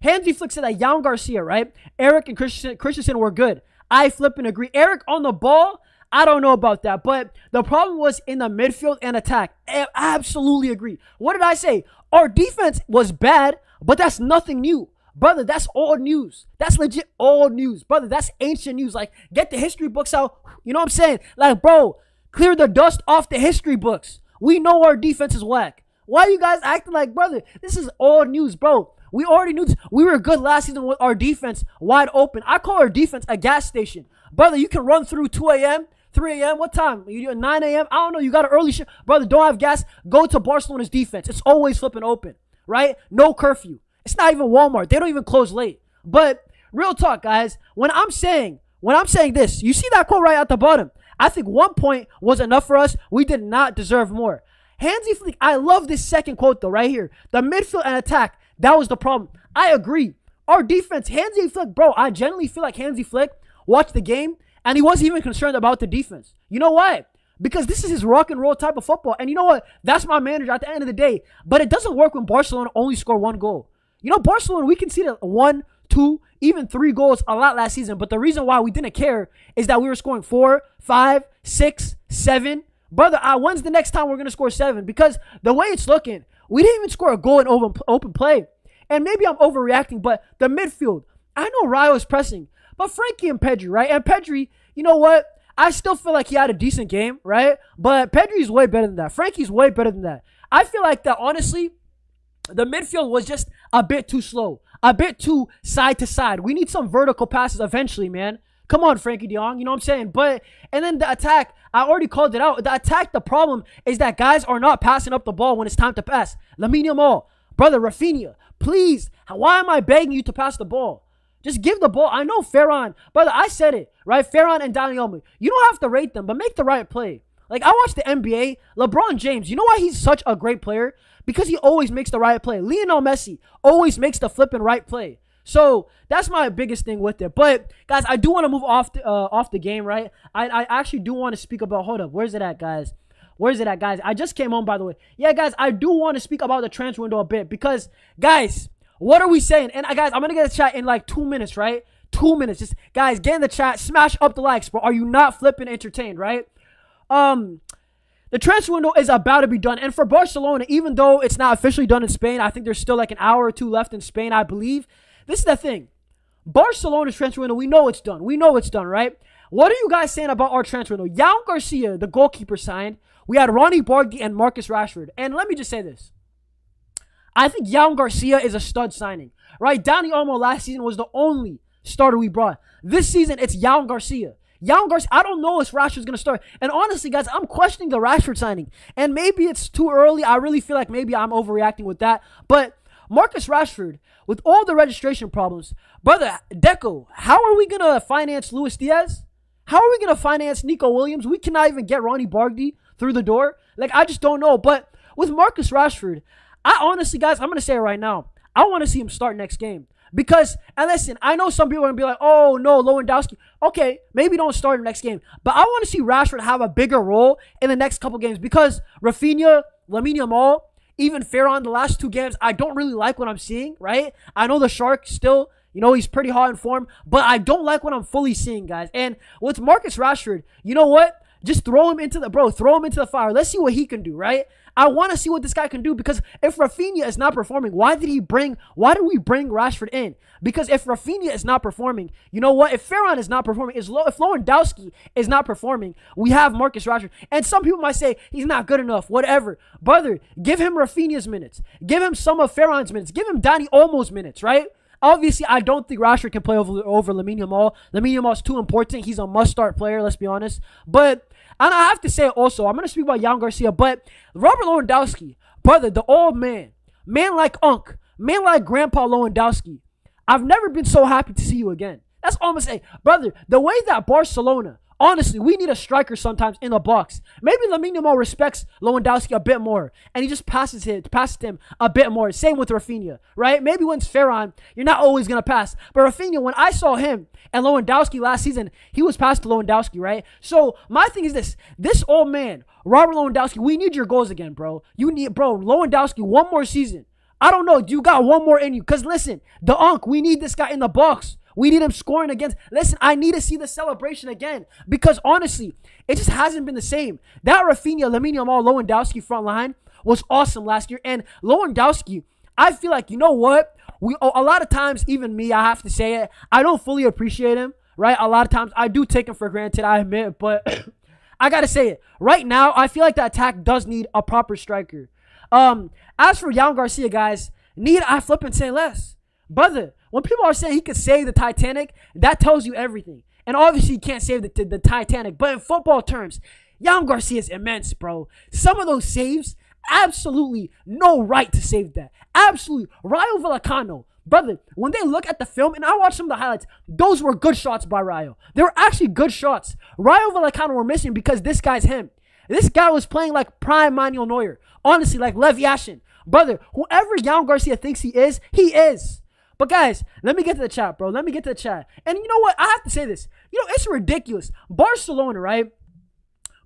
Hansi Flick said that Yamal Garcia, right, Eric and Christensen were good. I flip and agree. Eric on the ball, I don't know about that. But the problem was in the midfield and attack. I absolutely agree. What did I say? Our defense was bad, but that's nothing new. Brother, that's old news. That's legit old news. Brother, that's ancient news. Like, get the history books out. You know what I'm saying? Like, bro, clear the dust off the history books. We know our defense is whack. Why are you guys acting like, brother, this is old news, bro? We already knew this. We were good last season with our defense wide open. I call our defense a gas station. Brother, you can run through 2 a.m., 3 a.m., what time? You do 9 a.m.? I don't know. You got an early shift. Brother, don't have gas. Go to Barcelona's defense. It's always flipping open, right? No curfew. It's not even Walmart. They don't even close late. But real talk, guys, when I'm saying this, you see that quote right at the bottom. I think 1 point was enough for us. We did not deserve more. Hansi Flick, I love this second quote, though, right here. The midfield and attack, that was the problem. I agree. Our defense, Hansi Flick, bro, I genuinely feel like Hansi Flick watched the game, and he wasn't even concerned about the defense. You know why? Because this is his rock and roll type of football. And you know what? That's my manager at the end of the day. But it doesn't work when Barcelona only score 1 goal. You know, Barcelona, we conceded 1, 2, even 3 goals a lot last season. But the reason why we didn't care is that we were scoring 4, 5, 6, 7. Brother, when's the next time we're going to score 7? Because the way it's looking, we didn't even score a goal in open play. And maybe I'm overreacting, but the midfield, I know Rayo is pressing. But Frankie and Pedri, right? And Pedri, you know what? I still feel like he had a decent game, right? But Pedri's way better than that. Frankie's way better than that. I feel like that, honestly, the midfield was just a bit too slow. A bit too side to side. We need some vertical passes eventually, man. Come on, Frankie de Jong. You know what I'm saying? But, and then the attack, I already called it out. The attack, the problem is that guys are not passing up the ball when it's time to pass. Lamine Yamal, brother, Raphinha, please. Why am I begging you to pass the ball? Just give the ball. I know Fermin, brother, I said it, right? Fermin and Dani Olmo. You don't have to rate them, but make the right play. Like, I watch the NBA. LeBron James, you know why he's such a great player? Because he always makes the right play. Lionel Messi always makes the flipping right play. So that's my biggest thing with it. But guys, I do want to move off the game, right? I actually do want to speak about. Hold up, where's it at, guys? Where's it at, guys? I just came home, by the way. Yeah, guys, I do want to speak about the transfer window a bit because, guys, what are we saying? And guys, I'm gonna get a chat in like 2 minutes, right? 2 minutes. Just guys, get in the chat, smash up the likes, bro. Are you not flipping entertained, right? The transfer window is about to be done. And for Barcelona, even though it's not officially done in Spain, I think there's still like an hour or 2 left in Spain, I believe. This is the thing. Barcelona's transfer window, we know it's done. We know it's done, right? What are you guys saying about our transfer window? Yamal Garcia, the goalkeeper, signed. We had Ronnie Bardi and Marcus Rashford. And let me just say this. I think Yamal Garcia is a stud signing, right? Dani Olmo last season was the only starter we brought. This season, it's Yamal Garcia. Yamal Garcia, I don't know if Rashford's going to start. And honestly, guys, I'm questioning the Rashford signing. And maybe it's too early. I really feel like maybe I'm overreacting with that. But Marcus Rashford, with all the registration problems, brother, Deco, how are we going to finance Luis Diaz? How are we going to finance Nico Williams? We cannot even get Ronnie Bardi through the door. Like, I just don't know. But with Marcus Rashford, I honestly, guys, I'm going to say it right now. I want to see him start next game. Because, and listen, I know some people are going to be like, oh, no, Lewandowski. Okay, maybe don't start him next game. But I want to see Rashford have a bigger role in the next couple games. Because Raphinha, Lamine Yamal, even Fermin, the last 2 games, I don't really like what I'm seeing, right? I know the Shark still, you know, he's pretty hot in form. But I don't like what I'm fully seeing, guys. And with Marcus Rashford, you know what? Just throw him into the fire. Let's see what he can do, right? I want to see what this guy can do because if Raphinha is not performing, why did we bring Rashford in? Because if Raphinha is not performing, you know what? If Fermin is not performing, if Lewandowski is not performing, we have Marcus Rashford. And some people might say he's not good enough, whatever. Brother, give him Raphinha's minutes. Give him some of Fermin's minutes. Give him Dani Olmo's minutes, right? Obviously, I don't think Rashford can play over Lamine Yamal. Lamine Yamal is too important. He's a must-start player, let's be honest. But, and I have to say also, I'm going to speak about Yamal Garcia, but Robert Lewandowski, brother, the old man like Unk, Man like Grandpa Lewandowski, I've never been so happy to see you again. That's all I'm going to say. Brother, the way that Barcelona, honestly, we need a striker sometimes in the box. Maybe Lamine Yamal respects Lewandowski a bit more, and he just passes him a bit more. Same with Raphinha, right? Maybe when it's Fermin, you're not always going to pass. But Raphinha, when I saw him and Lewandowski last season, he was passed to Lewandowski, right? So my thing is this old man, Robert Lewandowski, we need your goals again, bro. Lewandowski, one more season. I don't know. You got one more in you. Because listen, we need this guy in the box. We need him scoring against. Listen, I need to see the celebration again. Because honestly, it just hasn't been the same. That Raphinha, Lamine Yamal, Lewandowski front line was awesome last year. And Lewandowski, I feel like, you know what? A lot of times, even me, I have to say it, I don't fully appreciate him, right? A lot of times, I do take him for granted, I admit. But I got to say it. Right now, I feel like the attack does need a proper striker. As for Yamal Garcia, guys, need I flip and say less? Brother, when people are saying he could save the Titanic, that tells you everything. And obviously, he can't save the Titanic. But in football terms, Yamal Garcia is immense, bro. Some of those saves, absolutely no right to save that. Absolutely. Rayo Vallecano, brother, when they look at the film, and I watched some of the highlights, those were good shots by Rayo. They were actually good shots. Rayo Vallecano were missing because this guy's him. This guy was playing like prime Manuel Neuer. Honestly, like Lev Yashin. Brother, whoever Yamal Garcia thinks he is, he is. But guys, let me get to the chat, bro. Let me get to the chat. And you know what? I have to say this. You know, it's ridiculous. Barcelona, right?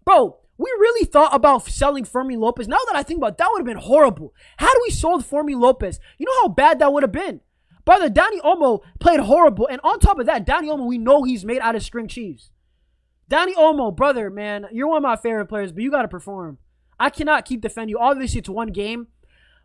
Bro, we really thought about selling Fermin Lopez. Now that I think about it, that would have been horrible. Had we sold Fermin Lopez, you know how bad that would have been? Brother, Dani Olmo played horrible. And on top of that, Dani Olmo, we know he's made out of string cheese. Dani Olmo, brother, man, you're one of my favorite players, but you got to perform. I cannot keep defending you. Obviously, it's one game.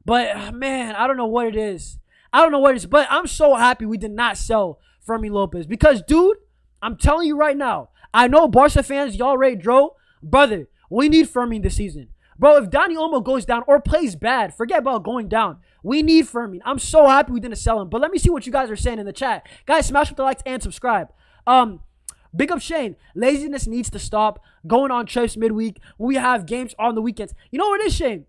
But, man, I don't know what it is. But I'm so happy we did not sell Fermin Lopez. Because, dude, I'm telling you right now, I know Barca fans, y'all already drove. Brother, we need Fermin this season. Bro, if Dani Olmo goes down or plays bad, forget about going down. We need Fermin. I'm so happy we didn't sell him. But let me see what you guys are saying in the chat. Guys, smash with the likes and subscribe. Big up Shane. Laziness needs to stop. Going on trips midweek. We have games on the weekends. You know what it is, Shane?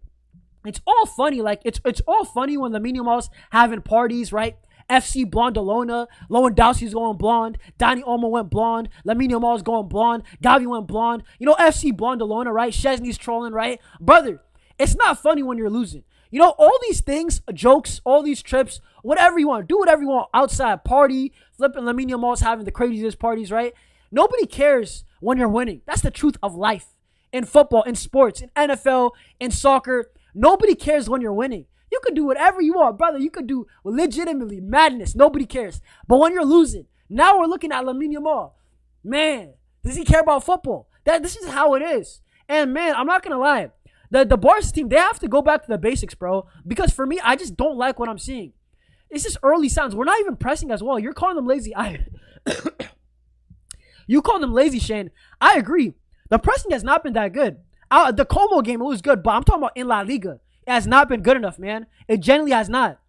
It's all funny. Like, it's all funny when Lamine Yamal's having parties, right? FC Blondalona. Lewandowski's going blonde. Dani Olmo went blonde. Lamine Yamal's going blonde. Gavi went blonde. You know, FC Blondalona, right? Szczesny's trolling, right? Brother, it's not funny when you're losing. You know, all these things, jokes, all these trips, whatever you want. Do whatever you want. Outside party. Flipping Lamine Yamal's having the craziest parties, right? Nobody cares when you're winning. That's the truth of life. In football, in sports, in NFL, in soccer, nobody cares when you're winning. You could do whatever you want, brother. You could do legitimately madness. Nobody cares. But when you're losing, now we're looking at Lamine Yamal. Man, does he care about football? This is how it is. And, man, I'm not going to lie. The Barca team, they have to go back to the basics, bro. Because for me, I just don't like what I'm seeing. It's just early signs. We're not even pressing as well. You're calling them lazy. You call them lazy, Shane. I agree. The pressing has not been that good. The Como game, it was good, but I'm talking about in La Liga. It has not been good enough, man. It genuinely has not.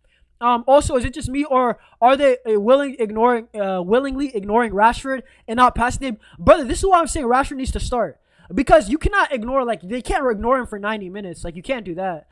Also, is it just me, or are they willingly ignoring Rashford and not passing him? Brother, this is why I'm saying Rashford needs to start. Because you cannot ignore, like, they can't ignore him for 90 minutes. Like, you can't do that.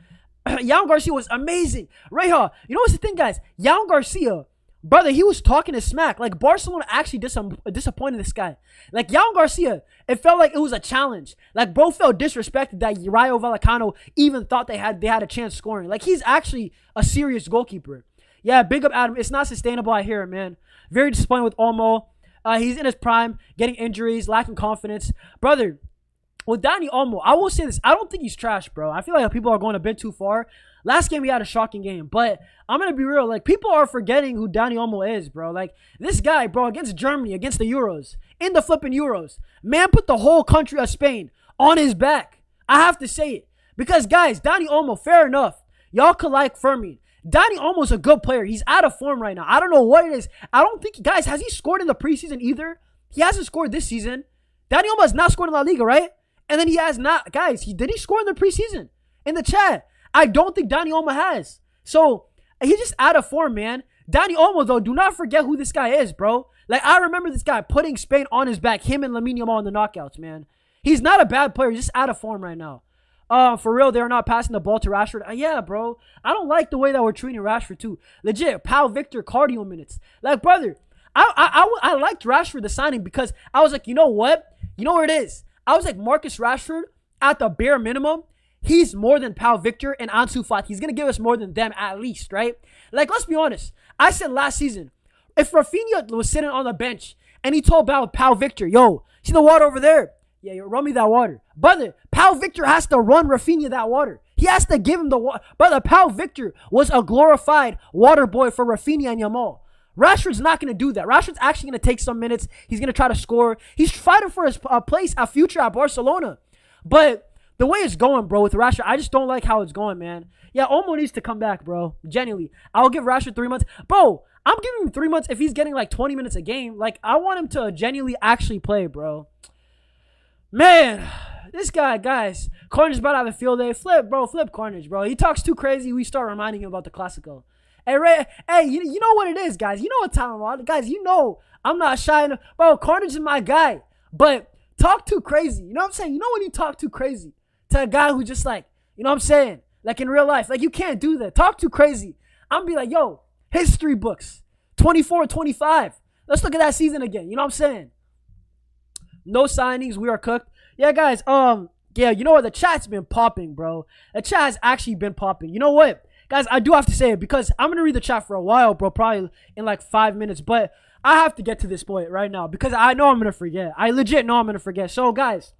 Yamal Garcia was amazing. Reha, you know what's the thing, guys? Yamal Garcia, brother, he was talking his smack. Like, Barcelona actually disappointed this guy. Like, Yamal Garcia, it felt like it was a challenge. Like, bro felt disrespected that Rayo Vallecano even thought they had a chance scoring. Like, he's actually a serious goalkeeper. Yeah, big up Adam. It's not sustainable, I hear it, man. Very disappointed with Olmo. He's in his prime, getting injuries, lacking confidence. Brother, with Dani Olmo, I will say this. I don't think he's trash, bro. I feel like people are going a bit too far. Last game, he had a shocking game. But I'm going to be real. Like, people are forgetting who Dani Olmo is, bro. Like, this guy, bro, against Germany, against the Euros, in the flipping Euros, man put the whole country of Spain on his back. I have to say it. Because, guys, Dani Olmo, fair enough. Y'all could like Fermin. Dani Olmo's a good player. He's out of form right now. I don't know what it is. I don't think, guys, has he scored in the preseason either? He hasn't scored this season. Dani Olmo has not scored in La Liga, right? And then he has not. Guys, did he score in the preseason? In the chat. I don't think Dani Olmo has. So, he's just out of form, man. Dani Olmo, though, do not forget who this guy is, bro. Like, I remember this guy putting Spain on his back, him and Lamine Yamal in the knockouts, man. He's not a bad player. He's just out of form right now. For real, they're not passing the ball to Rashford. Yeah, bro. I don't like the way that we're treating Rashford too. Legit, Pal Victor cardio minutes. Like, brother, I liked Rashford the signing because I was like, you know what? You know where it is? I was like, Marcus Rashford, at the bare minimum, he's more than Pal Victor and Ansu Fati. He's going to give us more than them at least, right? Like, let's be honest. I said last season, if Raphinha was sitting on the bench and he told Pal Victor, yo, see the water over there? Yeah, yo, run me that water. Brother, Pal Victor has to run Raphinha that water. He has to give him the water. Brother, Pal Victor was a glorified water boy for Raphinha and Yamal. Rashford's not going to do that. Rashford's actually going to take some minutes. He's going to try to score. He's fighting for his place, a future at Barcelona. But the way it's going, bro, with Rashford, I just don't like how it's going, man. Yeah, Olmo needs to come back, bro. Genuinely. I'll give Rashford 3 months. Bro, I'm giving him 3 months if he's getting like 20 minutes a game. Like, I want him to genuinely actually play, bro. Man, this guy, guys. Carnage about to have a field day. Flip Carnage, bro. He talks too crazy. We start reminding him about the Clasico. Hey, Ray, hey, you know what it is, guys. You know what time I'm on. Guys, you know I'm not shy. Bro, Carnage is my guy. But talk too crazy. You know what I'm saying? You know when you talk too crazy to a guy who just like, you know what I'm saying? Like in real life. Like you can't do that. Talk too crazy. I'm going to be like, yo, history books. 24-25. Let's look at that season again. You know what I'm saying? No signings. We are cooked. Yeah, guys. Yeah, you know what? The chat's been popping, bro. The chat has actually been popping. You know what? Guys, I do have to say it because I'm going to read the chat for a while, bro. Probably in like 5 minutes. But I have to get to this point right now because I know I'm going to forget. I legit know I'm going to forget. So, guys,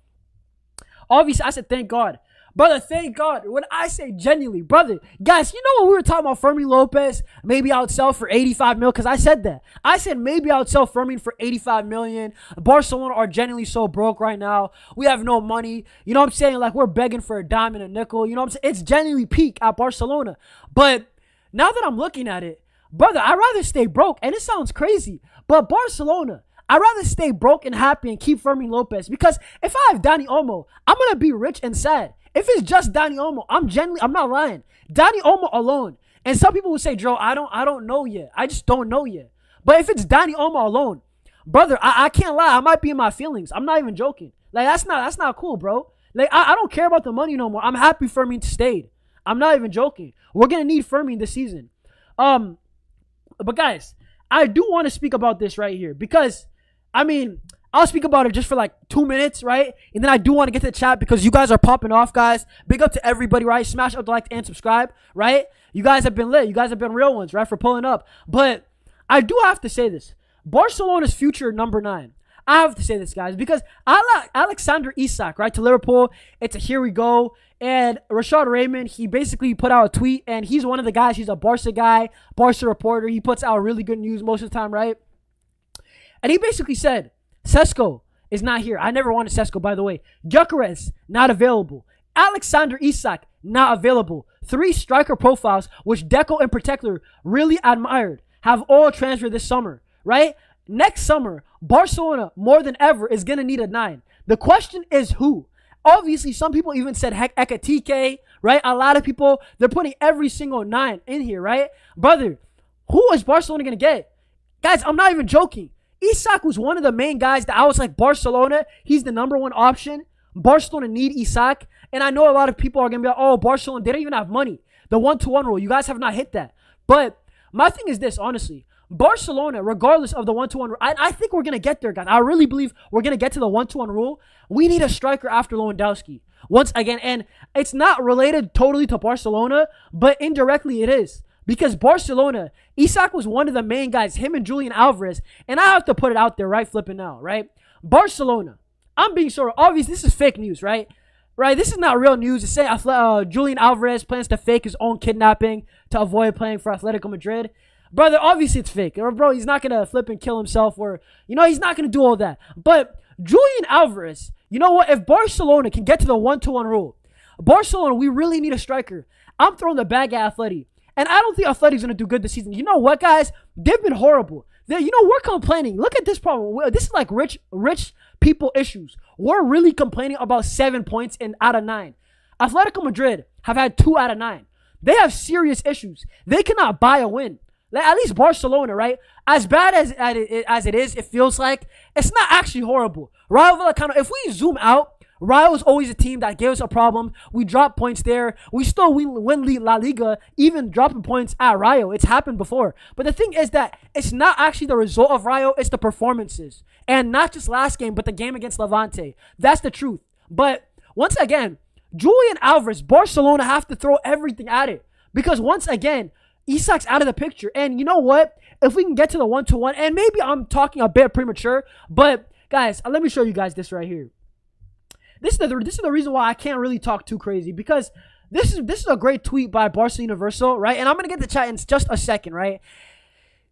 obviously, I said thank God. Brother, thank God. When I say genuinely, brother, guys, you know when we were talking about Fermin Lopez, maybe I would sell for 85 mil because I said that. I said maybe I would sell Fermin for 85 million. Barcelona are genuinely so broke right now. We have no money. You know what I'm saying? Like we're begging for a dime and a nickel. You know what I'm saying? It's genuinely peak at Barcelona. But now that I'm looking at it, brother, I'd rather stay broke. And it sounds crazy. But Barcelona, I'd rather stay broke and happy and keep Fermin Lopez because if I have Dani Olmo, I'm going to be rich and sad. If it's just Dani Olmo, I'm not lying. Dani Olmo alone. And some people will say, Joe, I don't know yet. I just don't know yet. But if it's Dani Olmo alone, brother, I can't lie. I might be in my feelings. I'm not even joking. Like that's not cool, bro. Like I don't care about the money no more. I'm happy Fermin stayed. I'm not even joking. We're gonna need Fermin this season. But guys, I do want to speak about this right here because I mean, I'll speak about it just for like 2 minutes, right? And then I do want to get to the chat because you guys are popping off, guys. Big up to everybody, right? Smash up the like and subscribe, right? You guys have been lit. You guys have been real ones, right? For pulling up. But I do have to say this. Barcelona's future number 9. I have to say this, guys, because I like Alexander Isak, right, to Liverpool. It's a here we go. And Rashad Raymond, he basically put out a tweet, and he's one of the guys. He's a Barca guy, Barca reporter. He puts out really good news most of the time, right? And he basically said, Sesko is not here. I never wanted Sesko, by the way. Gyökeres, not available. Alexander Isak, not available. 3 striker profiles, which Deco in particular really admired, have all transferred this summer, right? Next summer, Barcelona, more than ever, is going to need a 9. The question is who? Obviously, some people even said Ekatike, right? A lot of people, they're putting every single 9 in here, right? Brother, who is Barcelona going to get? Guys, I'm not even joking. Isak was one of the main guys that I was like, Barcelona, he's the number 1 option. Barcelona need Isak. And I know a lot of people are going to be like, oh, Barcelona, they don't even have money. The 1-to-1 rule, you guys have not hit that. But my thing is this, honestly. Barcelona, regardless of the 1-to-1 rule, I think we're going to get there, guys. I really believe we're going to get to the 1-to-1 rule. We need a striker after Lewandowski. Once again, and it's not related totally to Barcelona, but indirectly it is. Because Barcelona, Isak was one of the main guys, him and Julian Alvarez. And I have to put it out there right flipping now, right? Barcelona, I'm being sort of obvious. This is fake news, right? Right? This is not real news. It's saying Julian Alvarez plans to fake his own kidnapping to avoid playing for Atletico Madrid. Brother, obviously it's fake. Or, bro, he's not going to flip and kill himself or, he's not going to do all that. But Julian Alvarez, you know what? If Barcelona can get to the 1-to-1 rule, Barcelona, we really need a striker. I'm throwing the bag at Atleti. And I don't think Atleti's going to do good this season. You know what, guys? They've been horrible. We're complaining. Look at this problem. This is like rich people issues. We're really complaining about 7 points out of 9. Atletico Madrid have had 2 out of 9. They have serious issues. They cannot buy a win. Like, at least Barcelona, right? As bad as it is, it feels like, it's not actually horrible. Rayo Vallecano, if we zoom out, Rayo is always a team that gave us a problem. We drop points there. We still win La Liga, even dropping points at Rayo. It's happened before. But the thing is that it's not actually the result of Rayo, it's the performances. And not just last game, but the game against Levante. That's the truth. But once again, Julian Alvarez, Barcelona have to throw everything at it. Because once again, Isak's out of the picture. And you know what? If we can get to the 1-1, and maybe I'm talking a bit premature, but guys, let me show you guys this right here. This is the reason why I can't really talk too crazy, because this is a great tweet by Barca Universal, right? And I'm gonna get the chat in just a second, right?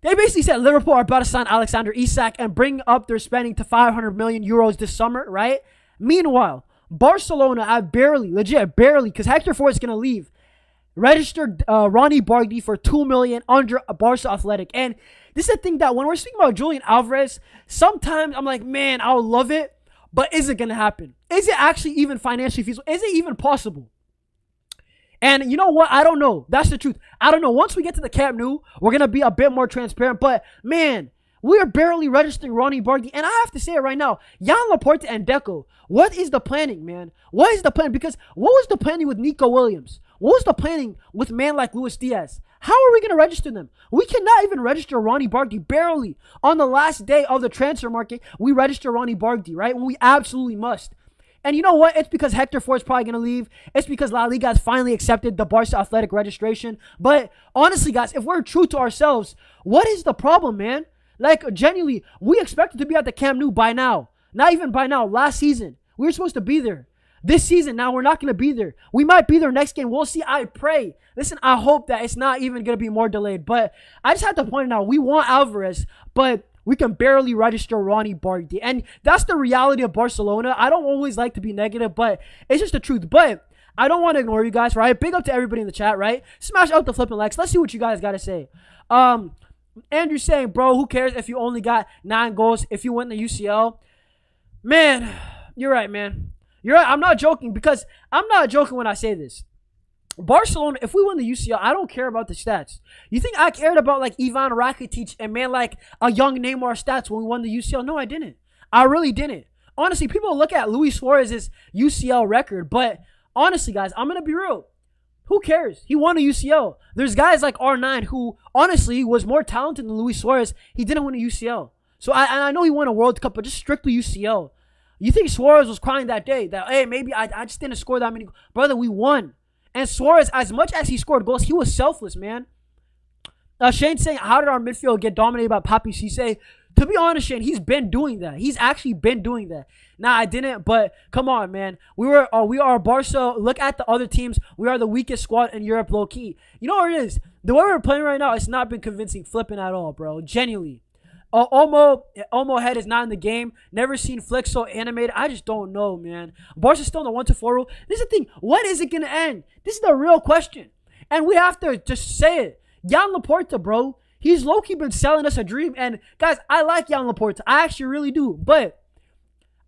They basically said Liverpool are about to sign Alexander Isak and bring up their spending to 500 million euros this summer, right? Meanwhile, Barcelona have barely, because Hector Ford is gonna leave, registered Ronnie Bardi for 2 million under Barca Athletic. And this is the thing that when we're speaking about Julian Alvarez, sometimes I'm like, man, I would love it. But is it going to happen? Is it actually even financially feasible? Is it even possible? And you know what? I don't know. That's the truth. I don't know. Once we get to the Camp Nou, we're going to be a bit more transparent. But, man, we are barely registering Ronnie Bardi. And I have to say it right now. Jan Laporta and Deco, what is the planning, man? What is the plan? Because what was the planning with Nico Williams? What was the planning with a man like Luis Diaz? How are we going to register them? We cannot even register Ronnie Bardi. Barely. On the last day of the transfer market, we register Ronnie Bardi, right? When we absolutely must. And you know what? It's because Hector Ford's probably going to leave. It's because La Liga has finally accepted the Barca Athletic registration. But honestly, guys, if we're true to ourselves, what is the problem, man? Like, genuinely, we expected to be at the Camp Nou by now. Not even by now. Last season, we were supposed to be there. This season, now we're not going to be there. We might be there next game. We'll see. I pray. Listen, I hope that it's not even going to be more delayed. But I just have to point out, we want Alvarez, but we can barely register Ronnie Bardi. And that's the reality of Barcelona. I don't always like to be negative, but it's just the truth. But I don't want to ignore you guys, right? Big up to everybody in the chat, right? Smash out the flipping likes. Let's see what you guys got to say. Andrew saying, bro, who cares if you only got 9 goals if you win the UCL? Man, you're right, man. You're right. I'm not joking, because I'm not joking when I say this. Barcelona, if we win the UCL, I don't care about the stats. You think I cared about like Ivan Rakitic and man like a young Neymar stats when we won the UCL? No, I didn't. I really didn't. Honestly, people look at Luis Suarez's UCL record, but honestly, guys, I'm going to be real. Who cares? He won a UCL. There's guys like R9 who honestly was more talented than Luis Suarez. He didn't win a UCL. So I know he won a World Cup, but just strictly UCL. You think Suarez was crying that day that, hey, maybe I just didn't score that many. Brother, we won. And Suarez, as much as he scored goals, he was selfless, man. Shane saying, how did our midfield get dominated by Papi Cisse? To be honest, Shane, he's been doing that. He's actually been doing that. Nah, I didn't, but come on, man. We are Barca. Look at the other teams. We are the weakest squad in Europe, low-key. You know what it is? The way we're playing right now, it's not been convincing flipping at all, bro. Genuinely. Olmo head is not in the game. Never seen Flick so animated. I just don't know, man. Barca's still in the 1-4 rule. This is the thing. When is it going to end? This is the real question. And we have to just say it. Jan Laporta, bro. He's low-key been selling us a dream. And, guys, I like Jan Laporta. I actually really do. But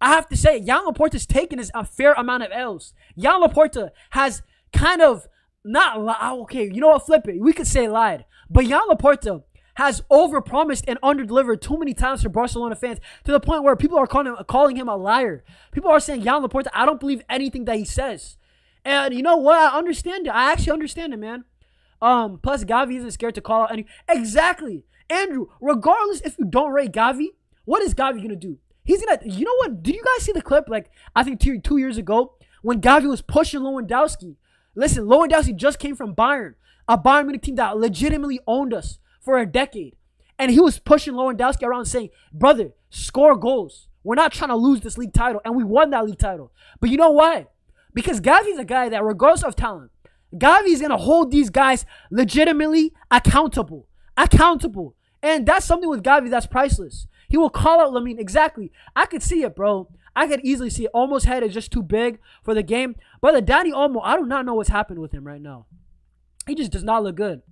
I have to say, Jan Laporta's taken a fair amount of L's. Jan Laporta has kind of not lied. Okay, you know what? Flip it. We could say lied. But Jan Laporta has overpromised and underdelivered too many times for Barcelona fans, to the point where people are calling him a liar. People are saying, Jan Laporta, I don't believe anything that he says. And you know what? I understand it. I actually understand it, man. Plus, Gavi isn't scared to call out any. Exactly. Andrew, regardless if you don't rate Gavi, what is Gavi going to do? He's going to, you know what? Did you guys see the clip, like, I think 2 years ago, when Gavi was pushing Lewandowski? Listen, Lewandowski just came from Bayern, a Bayern Munich team that legitimately owned us for a decade. And he was pushing Lewandowski around saying, brother, score goals. We're not trying to lose this league title. And we won that league title. But you know why? Because Gavi's a guy that, regardless of talent, Gavi's going to hold these guys legitimately accountable. Accountable. And that's something with Gavi that's priceless. He will call out Lamine. Exactly. I could see it, bro. I could easily see it. Olmo's head is just too big for the game. Brother, Danny Olmo, I do not know what's happened with him right now. He just does not look good.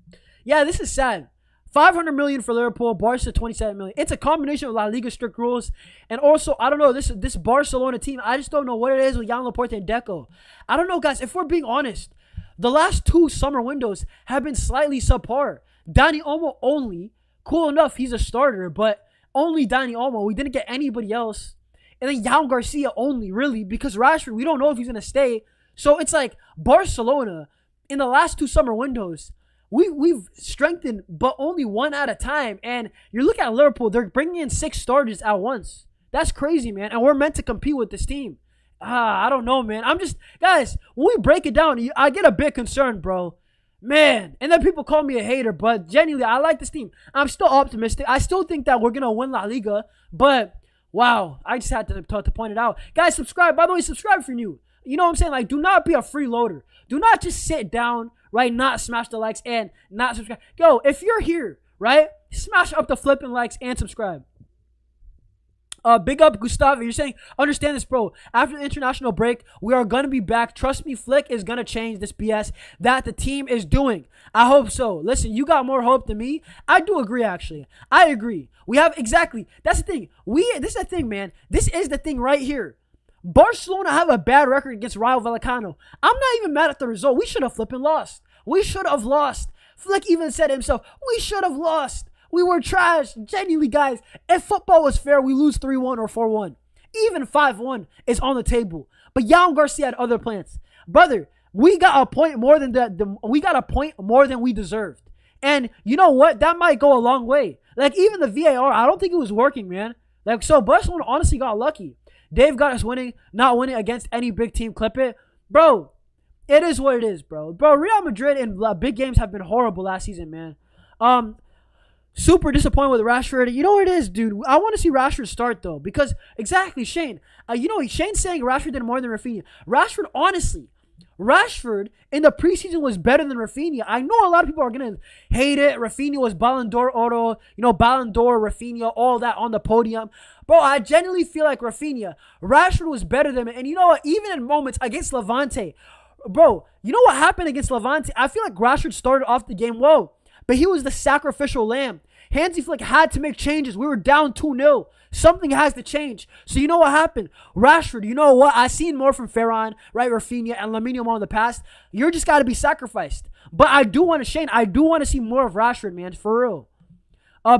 Yeah, this is sad. 500 million for Liverpool, Barca 27 million. It's a combination of La Liga strict rules. And also, I don't know, this Barcelona team, I just don't know what it is with Jan Laporta and Deco. I don't know, guys, if we're being honest, the last 2 summer windows have been slightly subpar. Dani Olmo only, cool enough, he's a starter, but only Dani Olmo. We didn't get anybody else. and then Yamal Garcia only, really, because Rashford, we don't know if he's going to stay. So it's like Barcelona, in the last 2 summer windows, we've strengthened, but only one at a time. And you're looking at Liverpool, they're bringing in 6 starters at once. That's crazy, man. And we're meant to compete with this team. I don't know, man. Guys, when we break it down, I get a bit concerned, bro. Man. And then people call me a hater, but genuinely, I like this team. I'm still optimistic. I still think that we're going to win La Liga, but wow, I just had to point it out. Guys, subscribe. By the way, subscribe if you're new. You know what I'm saying? Like, do not be a freeloader. Do not just sit down, right? Not smash the likes and not subscribe. Yo, if you're here, right? Smash up the flipping likes and subscribe. Big up, Gustavo. You're saying, understand this, bro. After the international break, we are going to be back. Trust me, Flick is going to change this BS that the team is doing. I hope so. Listen, you got more hope than me. I do agree, actually. I agree. We have, exactly. That's the thing. This is the thing, man. This is the thing right here. Barcelona have a bad record against Rayo Vallecano. I'm not even mad at the result. We should have flipping lost. We should have lost. Flick even said himself, we should have lost. We were trash. Genuinely, guys, if football was fair, we lose 3-1 or 4-1. Even 5-1 is on the table. But Yamal Garcia had other plans. Brother, we got a point more than we got a point more than we deserved. And you know what? That might go a long way. Like, even the VAR, I don't think it was working, man. Like, so Barcelona honestly got lucky. Dave got us not winning against any big team. Clip it. Bro, it is what it is, bro. Bro, Real Madrid in big games have been horrible last season, man. Super disappointed with Rashford. You know what it is, dude? I want to see Rashford start, though, because exactly, Shane. Shane's saying Rashford did more than Raphinha. Rashford, honestly, Rashford in the preseason was better than Raphinha. I know a lot of people are going to hate it. Raphinha was Ballon d'Or auto, Ballon d'Or, Raphinha, all that on the podium. Bro, I genuinely feel like Rashford was better than him. And you know what? Even in moments against Levante, bro, you know what happened against Levante? I feel like Rashford started off the game, but he was the sacrificial lamb. Hansi Flick had to make changes. We were down 2-0. Something has to change. So you know what happened? Rashford, you know what? I've seen more from Fermin, right? Raphinha and Lamine Yamal in the past. You're just got to be sacrificed. But I do want to see more of Rashford, man, for real.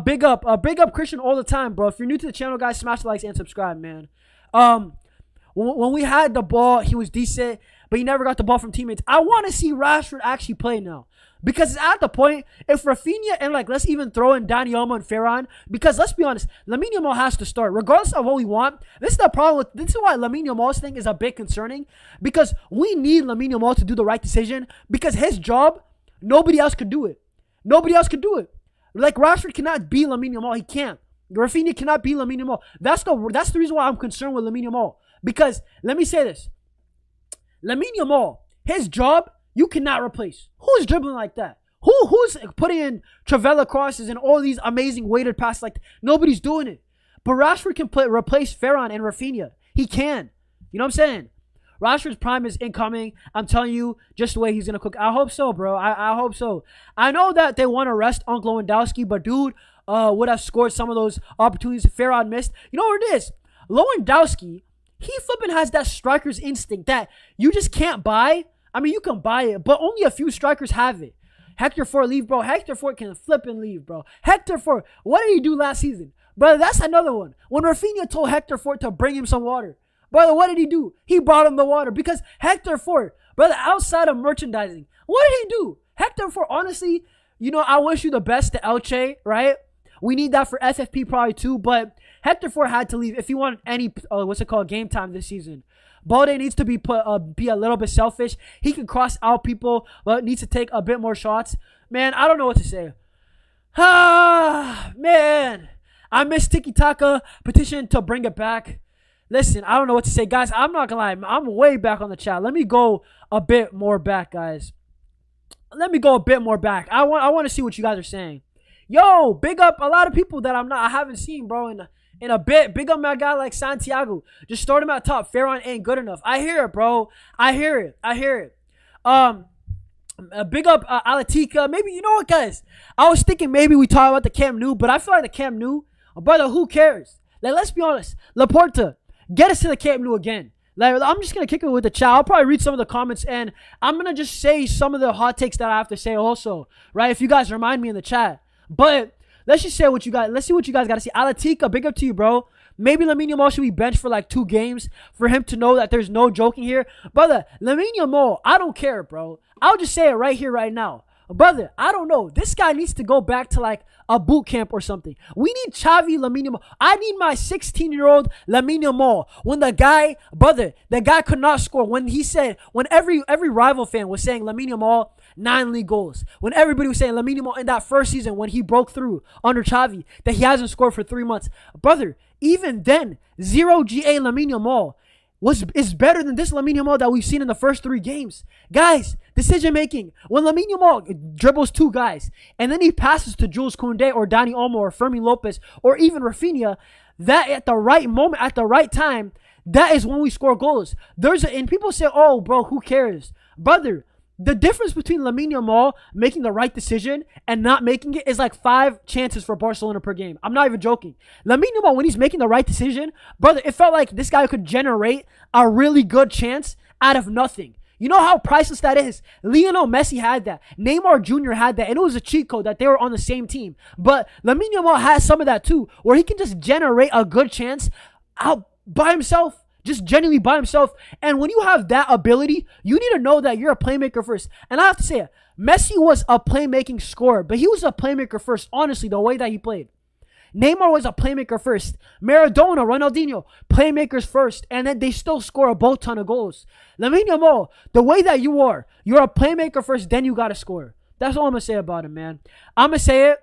Big up Christian all the time, bro. If you're new to the channel, guys, smash the likes and subscribe, man. When we had the ball, he was decent, but he never got the ball from teammates. I want to see Rashford actually play now. Because it's at the point, if Raphinha and, let's even throw in Dani Olmo and Ferran, because let's be honest, Lamine Yamal has to start. Regardless of what we want, this is the problem. This is why Lamine Yamal's thing is a bit concerning, because we need Lamine Yamal to do the right decision, because his job, nobody else could do it. Nobody else could do it. Like, Rashford cannot be Lamine Yamal. He can't. Raphinha cannot be Lamine Yamal. That's the reason why I'm concerned with Lamine Yamal. Because, let me say this. Lamine Yamal, his job, you cannot replace. Who's dribbling like that? Who's putting in Travella crosses and all these amazing weighted passes like that? Nobody's doing it. But Rashford can replace Ferran and Raphinha. He can. You know what I'm saying? Rashford's prime is incoming. I'm telling you, just the way he's going to cook. I hope so, bro. I hope so. I know that they want to rest Uncle Lewandowski, but dude would have scored some of those opportunities Ferran missed. You know what it is? Lewandowski, he flipping has that striker's instinct that you just can't buy. I mean, you can buy it, but only a few strikers have it. Hector Fort leave, bro. Hector Fort can flip and leave, bro. Hector Fort, what did he do last season? Brother, that's another one. When Raphinha told Hector Fort to bring him some water, brother, what did he do? He brought him the water because Hector Fort, brother, outside of merchandising, what did he do? Hector Fort, honestly, I wish you the best to Elche, right? We need that for FFP probably too, but Hector Fort had to leave if he wanted any, game time this season. Balde needs to be a little bit selfish. He can cross out people, but needs to take a bit more shots. Man, I don't know what to say. Man. I miss Tiki Taka. Petition to bring it back. Listen, I don't know what to say. Guys, I'm not going to lie. I'm way back on the chat. Let me go a bit more back, guys. Let me go a bit more back. I want to see what you guys are saying. Yo, big up a lot of people that I haven't seen, bro, in a bit. Big up my guy like Santiago. Just start him at top. Ferran ain't good enough. I hear it, bro. I hear it. Big up Alatika. Maybe, you know what, guys? I was thinking maybe we talk about the Camp Nou, but I feel like the Camp Nou, brother, who cares? Like, let's be honest. Laporta, get us to the Camp Nou again. Like, I'm just going to kick it with the chat. I'll probably read some of the comments, and I'm going to just say some of the hot takes that I have to say also, right? If you guys remind me in the chat. But let's just say let's see what you guys got to see. Alatika, big up to you, bro. Maybe Lamine Yamal should be benched for like 2 games for him to know that there's no joking here. Brother, Lamine Yamal, I don't care, bro. I'll just say it right here, right now. Brother, I don't know. This guy needs to go back to like a boot camp or something. We need Xavi Lamine Yamal. I need my 16-year-old Lamine Yamal. When the guy could not score. When he said, when every rival fan was saying Lamine Yamal, 9 league goals. When everybody was saying Lamine Yamal in that first season when he broke through under Xavi, that he hasn't scored for 3 months. Brother, even then, 0 GA Lamine Yamal is better than this Lamine Yamal that we've seen in the first 3 games. Guys, decision making. When Lamine Yamal dribbles 2 guys and then he passes to Jules Koundé or Dani Olmo or Fermin Lopez or even Raphinha, that at the right moment, at the right time, that is when we score goals. And people say, oh, bro, who cares? Brother, the difference between Lamine Yamal making the right decision and not making it is like 5 chances for Barcelona per game. I'm not even joking. Lamine Yamal, when he's making the right decision, brother, it felt like this guy could generate a really good chance out of nothing. You know how priceless that is? Lionel Messi had that. Neymar Jr. had that. And it was a cheat code that they were on the same team. But Lamine Yamal has some of that too, where he can just generate a good chance out by himself. Just genuinely by himself. And when you have that ability, you need to know that you're a playmaker first. And I have to say it, Messi was a playmaking scorer, but he was a playmaker first, honestly, the way that he played. Neymar was a playmaker first. Maradona, Ronaldinho, playmakers first. And then they still score a boat ton of goals. Lamine Yamal, the way that you're a playmaker first, then you got to score. That's all I'm going to say about him, man. I'm going to say it.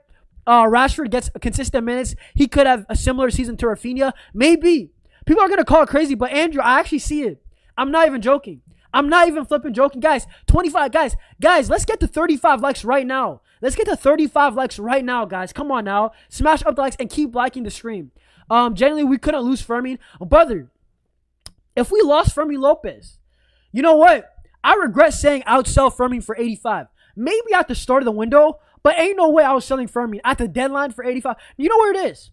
Rashford gets consistent minutes. He could have a similar season to Raphinha. Maybe. People are going to call it crazy, but Andrew, I actually see it. I'm not even joking. I'm not even flipping joking. Guys, 25, guys, let's get to 35 likes right now. Let's get to 35 likes right now, guys. Come on now. Smash up the likes and keep liking the stream. Generally, we couldn't lose Fermin. Brother, if we lost Fermin Lopez, you know what? I regret saying I would sell Fermin for 85. Maybe at the start of the window, but ain't no way I was selling Fermin at the deadline for 85. You know where it is?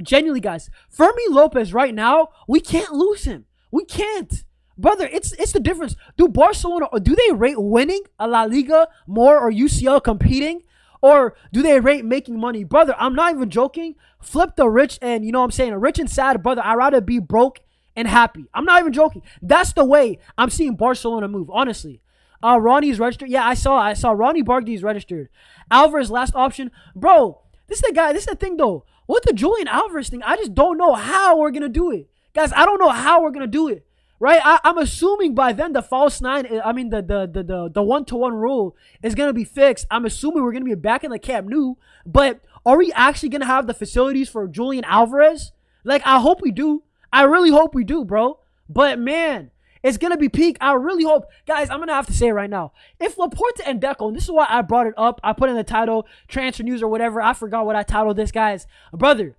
Genuinely, guys, Fermin Lopez right now, we can't lose him. We can't. Brother, it's the difference. Do Barcelona, or do they rate winning a La Liga more or UCL competing? Or do they rate making money? Brother, I'm not even joking. Flip the rich and, you know what I'm saying, rich and sad, brother. I'd rather be broke and happy. I'm not even joking. That's the way I'm seeing Barcelona move, honestly. Ronnie's registered. Yeah, I saw Ronnie Barkley's registered. Alvarez, last option. Bro, this is the guy. This is the thing, though. With the Julian Alvarez thing, I just don't know how we're going to do it. Guys, I don't know how we're going to do it. Right? I'm assuming by then the false 9, I mean the 1-to-1 rule is going to be fixed. I'm assuming we're going to be back in the Camp Nou. But are we actually going to have the facilities for Julian Alvarez? Like, I hope we do. I really hope we do, bro. But, man, it's going to be peak. I really hope. Guys, I'm going to have to say it right now. If Laporta and Deco, and this is why I brought it up. I put in the title, transfer news or whatever. I forgot what I titled this, guys. Brother,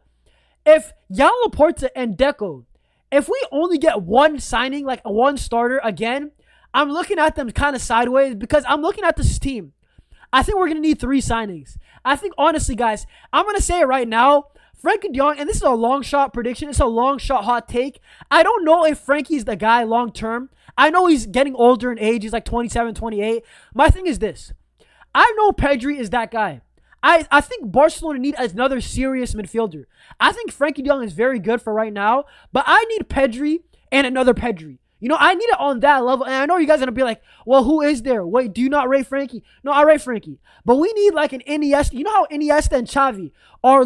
if Yamal Laporta and Deco, if we only get one signing, like one starter again, I'm looking at them kind of sideways because I'm looking at this team. I think we're going to need 3 signings. I think, honestly, guys, I'm going to say it right now. Frankie de Jong, and this is a long shot prediction. It's a long shot hot take. I don't know if Frankie's the guy long term. I know he's getting older in age. He's like 27, 28. My thing is this. I know Pedri is that guy. I think Barcelona need another serious midfielder. I think Frankie de Jong is very good for right now, but I need Pedri and another Pedri. You know, I need it on that level. And I know you guys are going to be like, well, who is there? Wait, do you not rate Frankie? No, I rate Frankie. But we need like an Iniesta. You know how Iniesta and Xavi are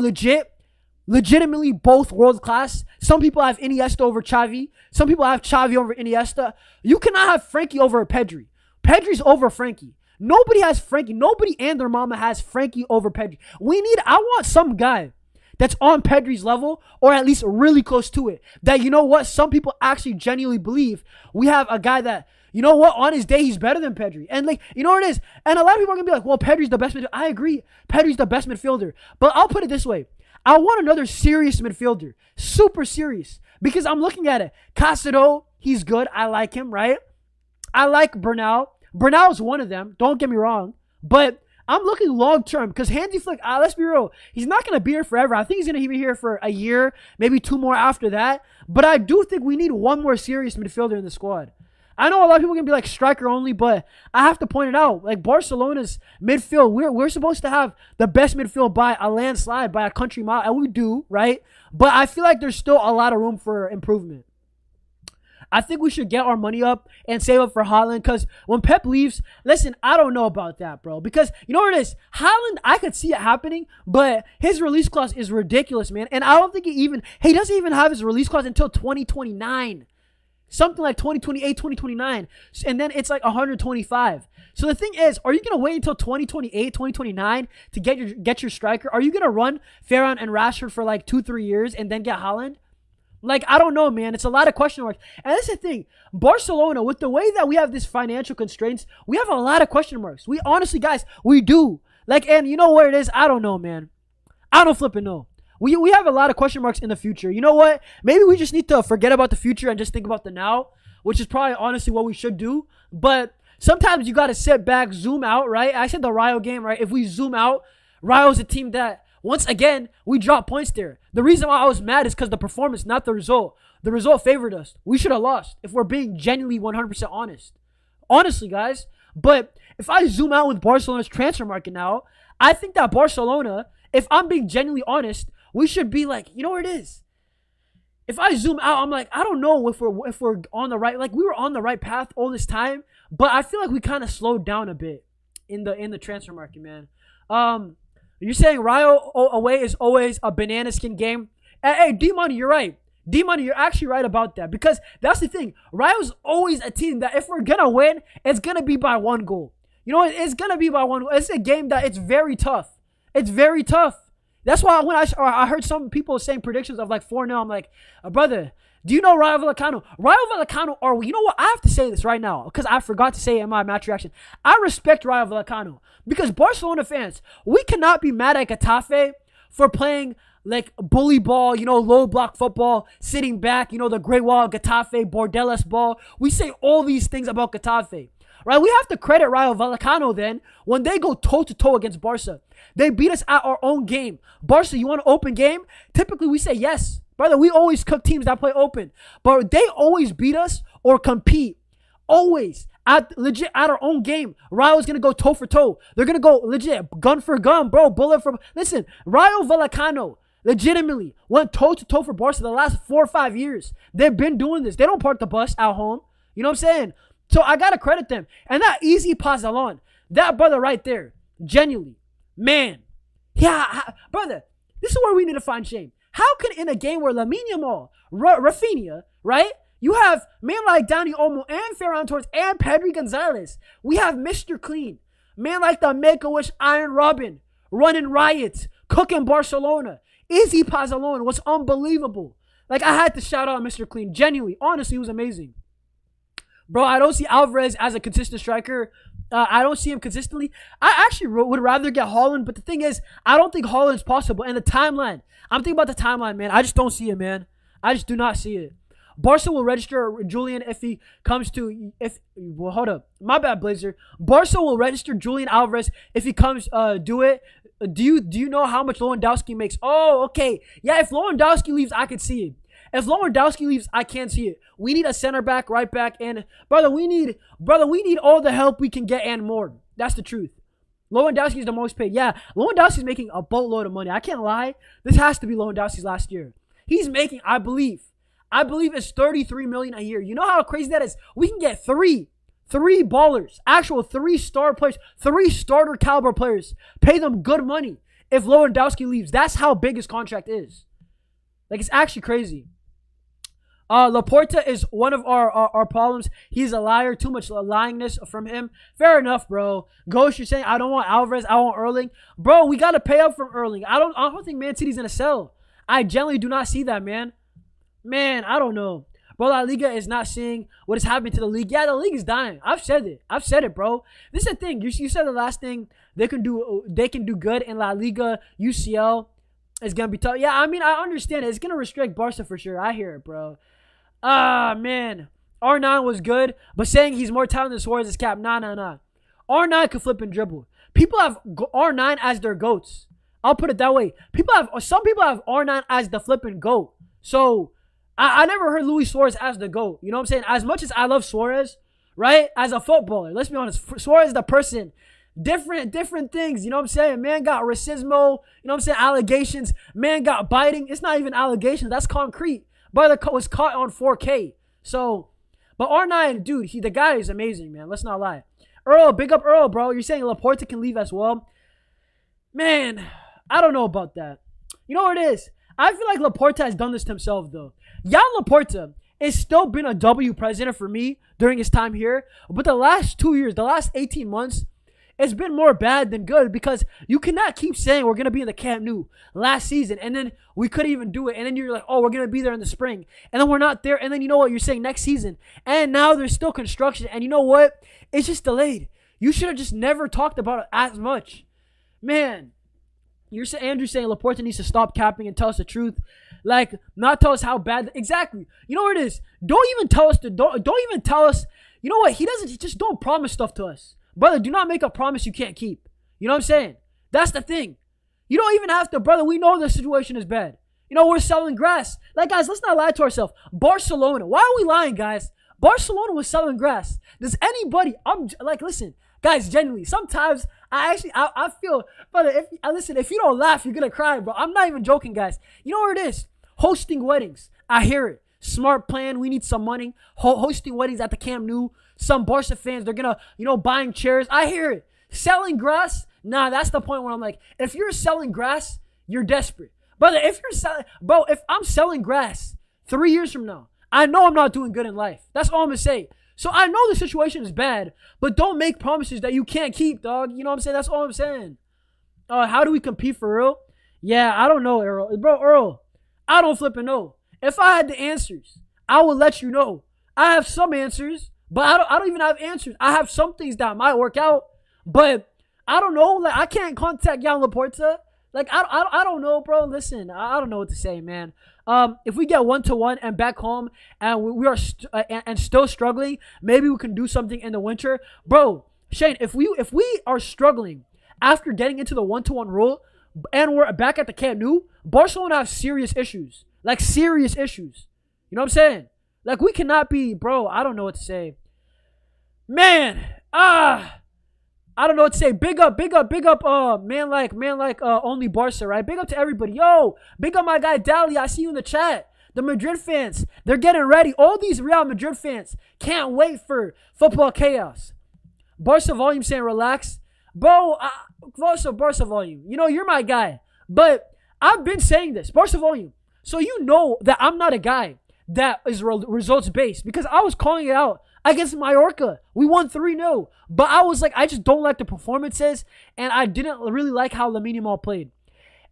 legitimately both world class? Some people have Iniesta over Xavi. Some people have Xavi over Iniesta. You cannot have Frankie over Pedri. Pedri's over Frankie. Nobody has Frankie. Nobody and their mama has Frankie over Pedri. I want some guy that's on Pedri's level or at least really close to it. That, you know what, some people actually genuinely believe we have a guy that, you know what, on his day, he's better than Pedri. And, like, you know what it is? And a lot of people are going to be like, well, Pedri's the best midfielder. I agree. Pedri's the best midfielder. But I'll put it this way. I want another serious midfielder. Super serious. Because I'm looking at it. Casado, he's good. I like him, right? I like Bernal. Bernal's one of them. Don't get me wrong. But I'm looking long-term because Hansi Flick, let's be real, he's not going to be here forever. I think he's going to be here for a year, maybe 2 more after that. But I do think we need one more serious midfielder in the squad. I know a lot of people can be like striker only, but I have to point it out. Like Barcelona's midfield, we're supposed to have the best midfield by a landslide, by a country mile, and we do, right? But I feel like there's still a lot of room for improvement. I think we should get our money up and save up for Haaland, because when Pep leaves, listen, I don't know about that, bro. Because you know what it is? Haaland, I could see it happening, but his release clause is ridiculous, man. And I don't think he doesn't even have his release clause until 2029. Something like 2028, 2029. And then it's like 125. So the thing is, are you going to wait until 2028, 2029 to get your striker? Are you going to run Fermin and Rashford for like 2-3 years and then get Haaland? Like, I don't know, man. It's a lot of question marks. And that's the thing. Barcelona, with the way that we have these financial constraints, we have a lot of question marks. We honestly, guys, we do. Like, and you know what it is? I don't know, man. I don't flipping know. We have a lot of question marks in the future. You know what? Maybe we just need to forget about the future and just think about the now, which is probably honestly what we should do. But sometimes you got to sit back, zoom out, right? I said the Rayo game, right? If we zoom out, Rayo's a team that, once again, we dropped points there. The reason why I was mad is because the performance, not the result. The result favored us. We should have lost if we're being genuinely 100% honest. Honestly, guys. But if I zoom out with Barcelona's transfer market now, I think that Barcelona, if I'm being genuinely honest, we should be like, you know what it is? If I zoom out, I'm like, I don't know if we're on the right, like we were on the right path all this time, but I feel like we kind of slowed down a bit in the transfer market, man. You're saying Rayo away is always a banana skin game. Hey, D-Money, you're right. D-Money, you're actually right about that, because that's the thing. Rayo's always a team that if we're going to win, it's going to be by 1 goal. You know, it's going to be by 1 goal. It's a game that it's very tough. It's very tough. That's why when I heard some people saying predictions of like 4-0, I'm like, brother, do you know Rayo Vallecano? Rayo Vallecano are, you know what? I have to say this right now because I forgot to say it in my match reaction. I respect Rayo Vallecano because Barcelona fans, we cannot be mad at Getafe for playing like bully ball, you know, low block football, sitting back, you know, the Great Wall, Getafe, Bordelas ball. We say all these things about Getafe. Right, we have to credit Rayo Vallecano then when they go toe-to-toe against Barca. They beat us at our own game. Barca, you want an open game? Typically, we say yes. Brother, we always cook teams that play open. But they always beat us or compete. Always. Legit at our own game. Rayo's going to go toe-for-toe. They're going to go legit gun for gun, bro. Bullet for... Listen, Rayo Vallecano legitimately went toe-to-toe for Barca the last 4 or 5 years. They've been doing this. They don't park the bus at home. You know what I'm saying? So I got to credit them. And that easy Pazalon, that brother right there, genuinely, man. Yeah, brother, this is where we need to find shame. How can in a game where Lamine Yamal, Raphinha, right? You have man like Dani Olmo and Ferran Torres and Pedri Gonzalez. We have Mr. Clean. Man like the Make-A-Wish Iron Robin running riots, cooking Barcelona. Easy Pazalon was unbelievable. Like, I had to shout out Mr. Clean. Genuinely, honestly, he was amazing. Bro, I don't see Alvarez as a consistent striker. I don't see him consistently. I actually would rather get Haaland, but the thing is, I don't think Haaland is possible. And the timeline, I'm thinking about the timeline, man. I just don't see it, man. I just do not see it. Barca will register Julian if he comes to, well, hold up. My bad, Blazer. Barca will register Julian Alvarez if he comes, do it. Do you know how much Lewandowski makes? Oh, okay. Yeah, if Lewandowski leaves, I could see it. If Lewandowski leaves, I can't see it. We need a center back, right back, and brother, we need all the help we can get and more. That's the truth. Lewandowski is the most paid. Yeah, Lewandowski's making a boatload of money. I can't lie. This has to be Lewandowski's last year. He's making, I believe it's 33 million a year. You know how crazy that is? We can get three ballers, actual 3 star players, 3 starter caliber players. Pay them good money if Lewandowski leaves. That's how big his contract is. Like, it's actually crazy. Laporta is one of our problems. He's a liar. Too much lyingness from him. Fair enough, bro. Ghost, you're saying I don't want Alvarez. I want Erling. Bro, we got to pay up from Erling. I don't think Man City's going to sell. I generally do not see that, man. Man, I don't know. Bro, La Liga is not seeing what is happening to the league. Yeah, the league is dying. I've said it, bro. This is the thing. You said the last thing. They can do good in La Liga. UCL is going to be tough. Yeah, I mean, I understand it. It's going to restrict Barca for sure. I hear it, bro. Man. R9 was good, but saying he's more talented than Suarez is cap. Nah. R9 could flip and dribble. People have R9 as their goats. I'll put it that way. Some people have R9 as the flipping goat. So, I never heard Luis Suarez as the GOAT. You know what I'm saying? As much as I love Suarez, right? As a footballer, let's be honest. Suarez, the person, different things. You know what I'm saying? Man got racismo. You know what I'm saying? Allegations. Man got biting. It's not even allegations. That's concrete. Brother was caught on 4K. So, but R9, dude, the guy is amazing, man. Let's not lie. Earl, big up Earl, bro. You're saying Laporta can leave as well. Man, I don't know about that. You know what it is? I feel like Laporta has done this to himself, though. Yamal Laporta has still been a W president for me during his time here. But the last 2 years, the last 18 months, it's been more bad than good because you cannot keep saying we're going to be in the Camp Nou last season and then we couldn't even do it. And then you're like, oh, we're going to be there in the spring. And then we're not there. And then you know what? You're saying next season. And now there's still construction. And you know what? It's just delayed. You should have just never talked about it as much. Man, Andrew's saying Laporta needs to stop capping and tell us the truth. Like, not tell us how bad. Exactly. You know what it is? Don't even tell us. Don't even tell us. You know what? He just don't promise stuff to us. Brother, do not make a promise you can't keep. You know what I'm saying? That's the thing. You don't even have to, brother. We know the situation is bad. You know, we're selling grass. Like, guys, let's not lie to ourselves. Barcelona. Why are we lying, guys? Barcelona was selling grass. Does anybody, listen, guys, genuinely, sometimes I feel, brother, if you don't laugh, you're going to cry, bro. I'm not even joking, guys. You know where it is? Hosting weddings. I hear it. Smart plan. We need some money. Hosting weddings at the Camp Nou. Some Barca fans, they're going to, buying chairs. I hear it. Selling grass? Nah, that's the point where I'm like, if you're selling grass, you're desperate. Brother, if I'm selling grass 3 years from now, I know I'm not doing good in life. That's all I'm going to say. So I know the situation is bad, but don't make promises that you can't keep, dog. You know what I'm saying? That's all I'm saying. How do we compete for real? Yeah, I don't know, Earl. Bro, Earl, I don't flipping know. If I had the answers, I would let you know. I have some answers. But I don't even have answers. I have some things that might work out, but I don't know. Like, I can't contact Yamal Laporta. Like, I don't know, bro. Listen, I don't know what to say, man. If we get 1-1 and back home and we are and still struggling, maybe we can do something in the winter, bro. Shane, if we are struggling after getting into the 1-1 rule and we're back at the Camp Nou, Barcelona have serious issues, like serious issues. You know what I'm saying? Like, we cannot be, bro. I don't know what to say. Man, I don't know what to say. Big up, man like only Barca, right? Big up to everybody. Yo, big up my guy Dali. I see you in the chat. The Madrid fans, they're getting ready. All these Real Madrid fans can't wait for football chaos. Barca volume saying relax. Bro, Barca volume. You know, you're my guy. But I've been saying this. Barca volume. So you know that I'm not a guy that is results based because I was calling it out against Mallorca. We won 3-0. But I was like, I just don't like the performances. And I didn't really like how Lamine Yamal played.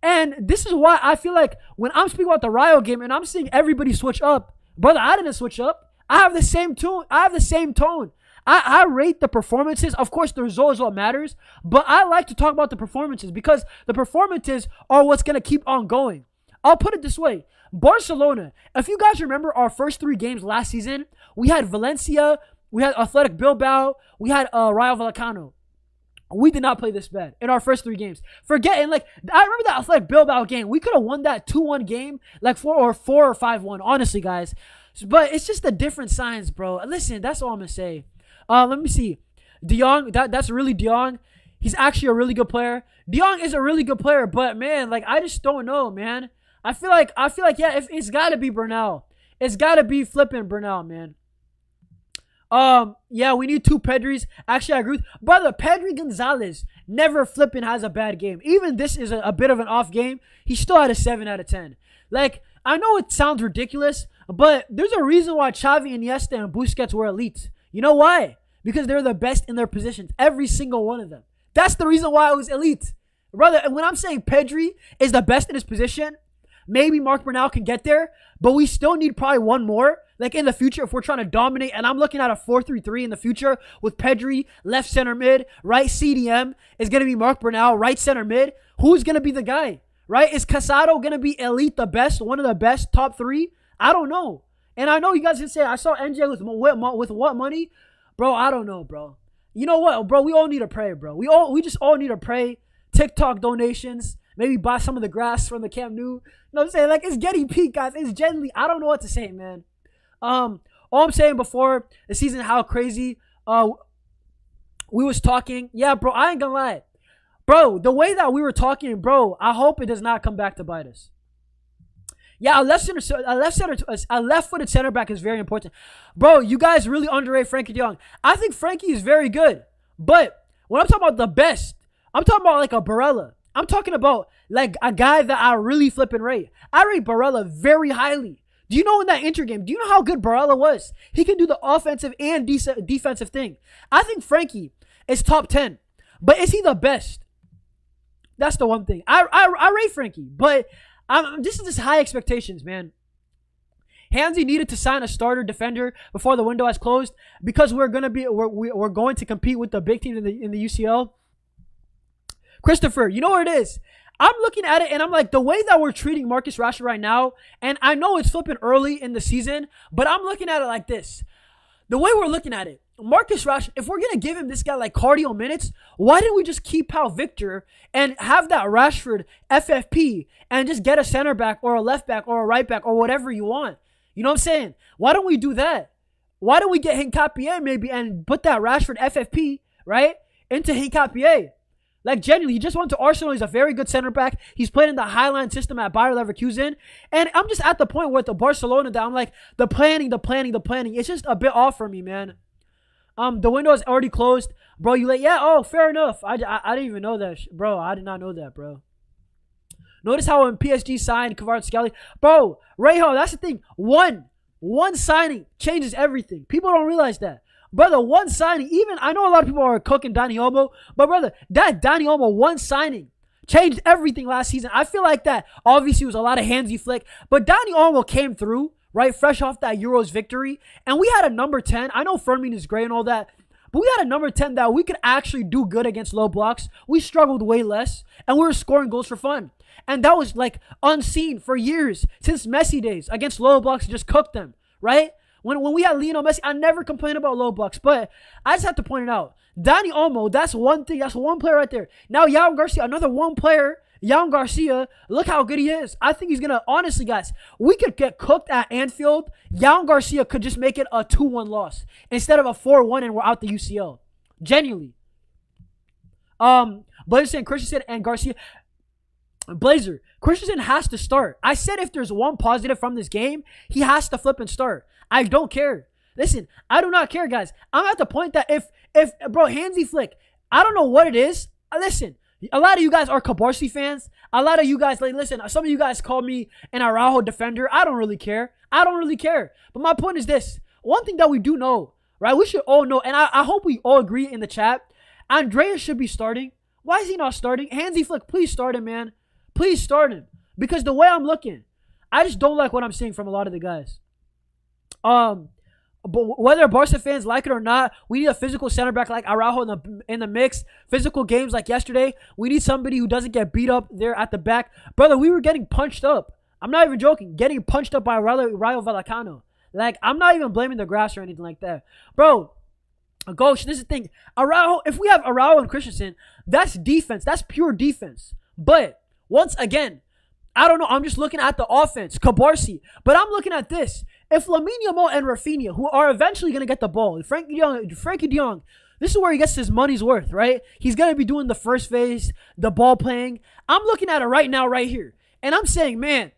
And this is why I feel like when I'm speaking about the Rayo game and I'm seeing everybody switch up, brother, I didn't switch up. I have the same tune. I rate the performances. Of course, the result is what matters. But I like to talk about the performances because the performances are what's going to keep on going. I'll put it this way. Barcelona, if you guys remember our first 3 games last season, we had Valencia, we had Athletic Bilbao, we had Rayo Vallecano. We did not play this bad in our first 3 games. I remember that Athletic Bilbao game. We could have won that 2-1 game, like 4 or 5-1, honestly, guys. But it's just the different signs, bro. Listen, that's all I'm going to say. Let me see. De Jong, that's really De Jong. He's actually a really good player. De Jong is a really good player, but, man, like, I just don't know, man. I feel like, yeah, it's got to be Bernal. It's got to be flipping Bernal, man. Yeah, we need 2 Pedris. Actually, I agree with brother. Pedri Gonzalez never flipping has a bad game. Even this is a bit of an off game. He still had a 7 out of 10. Like, I know it sounds ridiculous, but there's a reason why Xavi, Iniesta, and Busquets were elite. You know why? Because they're the best in their positions. Every single one of them. That's the reason why it was elite. Brother, when I'm saying Pedri is the best in his position, maybe Marc Bernal can get there, but we still need probably one more. Like in the future, if we're trying to dominate, and I'm looking at a 4-3-3 in the future with Pedri, left center mid, right CDM is going to be Marc Bernal, right center mid. Who's going to be the guy, right? Is Casado going to be elite, the best, one of the best, top 3? I don't know. And I know you guys can say, I saw NJ with what money? Bro, I don't know, bro. You know what, bro? We all need to pray, bro. We just all need to pray. TikTok donations. Maybe buy some of the grass from the Camp Nou. You know what I'm saying? Like, it's getting peak, guys. It's genuinely, I don't know what to say, man. All I'm saying before the season, how crazy Uh, we was talking. Yeah, bro, I ain't gonna lie. Bro, the way that we were talking, bro, I hope it does not come back to bite us. Yeah, a left-footed center back is very important. Bro, you guys really underrate Frankie de Jong. I think Frankie is very good. But when I'm talking about the best, I'm talking about like a Barella. I'm talking about like a guy that I really flipping rate. I rate Barella very highly. Do you know in that Inter game, do you know how good Barella was? He can do the offensive and defensive thing. I think Frankie is top 10. But is he the best? That's the one thing. I rate Frankie, but this is just high expectations, man. Hansi needed to sign a starter defender before the window has closed because we're going to compete with the big teams in the UCL. Christopher, you know what it is? I'm looking at it and I'm like, the way that we're treating Marcus Rashford right now, and I know it's flipping early in the season, but I'm looking at it like this. The way we're looking at it, Marcus Rashford, if we're going to give him this guy like cardio minutes, why didn't we just keep Pau Victor and have that Rashford FFP and just get a center back or a left back or a right back or whatever you want? You know what I'm saying? Why don't we do that? Why don't we get Hincapié maybe and put that Rashford FFP, right, into Hincapié? Like, genuinely, he just went to Arsenal. He's a very good center back. He's played in the Highline system at Bayer Leverkusen. And I'm just at the point with the Barcelona that I'm like, the planning. It's just a bit off for me, man. The window is already closed. Bro, you like, yeah, oh, fair enough. I didn't even know that. Bro, I did not know that, bro. Notice how when PSG signed Kvaratskhelia. Bro, Reho, that's the thing. One signing changes everything. People don't realize that. Brother, one signing, even, I know a lot of people are cooking Dani Olmo, but brother, that Dani Olmo one signing changed everything last season. I feel like that obviously was a lot of Hansi Flick, but Dani Olmo came through, right, fresh off that Euros victory, and we had a number 10. I know Fermin is great and all that, but we had a number 10 that we could actually do good against low blocks. We struggled way less, and we were scoring goals for fun. And that was like unseen for years, since Messi days, against low blocks, just cooked them, right? When we had Lionel Messi, I never complained about low blocks, but I just have to point it out. Dani Olmo, that's one thing. That's one player right there. Now, Yamal Garcia, another one player. Yamal Garcia, look how good he is. I think he's going to, honestly, guys, we could get cooked at Anfield. Yamal Garcia could just make it a 2-1 loss instead of a 4-1 and we're out the UCL. Genuinely. Blazer, Christensen, and Garcia. Blazer, Christensen has to start. I said if there's one positive from this game, he has to flip and start. I don't care. Listen, I do not care, guys. I'm at the point that if bro, Hansi Flick, I don't know what it is. Listen, a lot of you guys are Cabarsi fans. A lot of you guys, like, listen, some of you guys call me an Araujo defender. I don't really care. But my point is this. One thing that we do know, right? We should all know, and I hope we all agree in the chat. Andreas should be starting. Why is he not starting? Hansi Flick, please start him, man. Please start him. Because the way I'm looking, I just don't like what I'm seeing from a lot of the guys. But whether Barca fans like it or not, we need a physical center back like Araujo in the mix. Physical games like yesterday. We need somebody who doesn't get beat up there at the back. Brother, we were getting punched up. I'm not even joking. Getting punched up by Rayo Vallecano. Like, I'm not even blaming the grass or anything like that. Bro, Ghost, this is the thing. Araujo, if we have Araujo and Christensen, that's defense. That's pure defense. But, once again, I don't know. I'm just looking at the offense. Cabarsi. But I'm looking at this. If Lamine Yamal and Raphinha, who are eventually going to get the ball, Frankie de Jong, this is where he gets his money's worth, right? He's going to be doing the first phase, the ball playing. I'm looking at it right now, right here. And I'm saying, man,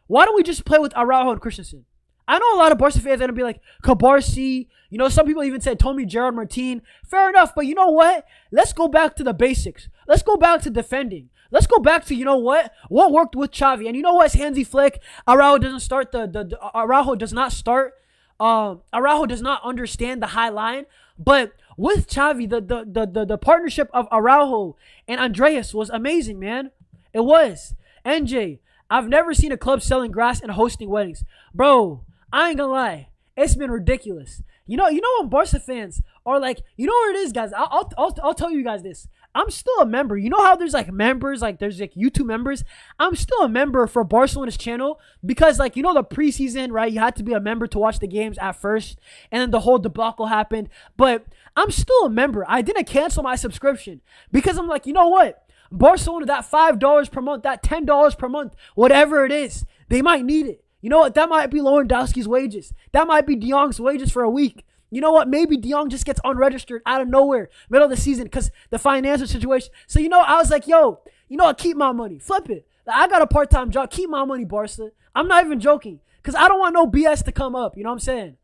why don't we just play with Araujo and Christensen? I know a lot of Barca fans are going to be like, Cabarsi. You know, some people even said Tommy Gerard Martin. Fair enough, but you know what? Let's go back to the basics. Let's go back to defending. Let's go back to, you know what worked with Xavi. And you know what, Hansi Flick, Araujo doesn't start Araujo does not start. Araujo does not understand the high line. But with Xavi, the partnership of Araujo and Andreas was amazing, man. It was. NJ, I've never seen a club selling grass and hosting weddings. Bro, I ain't gonna lie. It's been ridiculous. You know when Barca fans are like, you know what it is, guys? I'll tell you guys this. I'm still a member. You know how there's like members, like there's like YouTube members? I'm still a member for Barcelona's channel because, like, you know, the preseason, right? You had to be a member to watch the games at first, and then the whole debacle happened. But I'm still a member. I didn't cancel my subscription because I'm like, you know what? Barcelona, that $5 per month, that $10 per month, whatever it is, they might need it. You know what? That might be Lewandowski's wages. That might be De Jong's wages for a week. You know what? Maybe De Jong just gets unregistered out of nowhere, middle of the season, because the financial situation. So, I was like, yo, you know what? Keep my money. Flip it. Like, I got a part-time job. Keep my money, Barca. I'm not even joking, because I don't want no BS to come up. You know what I'm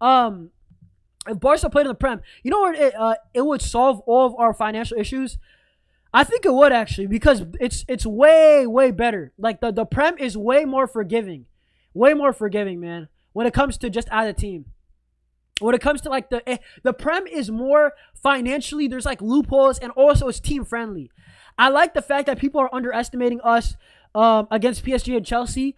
saying? If Barca played in the Prem, you know where it would solve all of our financial issues? I think it would, actually, because it's way, way better. Like, the Prem is way more forgiving. Way more forgiving, man, when it comes to just as a team. When it comes to, like, the Prem is more financially, there's, like, loopholes, and also it's team-friendly. I like the fact that people are underestimating us against PSG and Chelsea.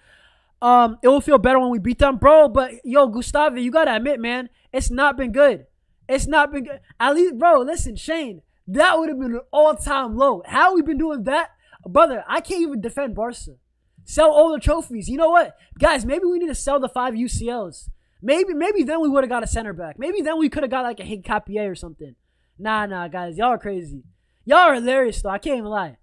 It will feel better when we beat them, bro. But, yo, Gustavo, you got to admit, man, it's not been good. It's not been good. At least, bro, listen, Shane, that would have been an all-time low. How we been doing that? Brother, I can't even defend Barca. Sell all the trophies. You know what? Guys, maybe we need to sell the 5 UCLs. Maybe then we would have got a center back. Maybe then we could have got like a Hincapié or something. Nah, guys. Y'all are crazy. Y'all are hilarious, though. I can't even lie.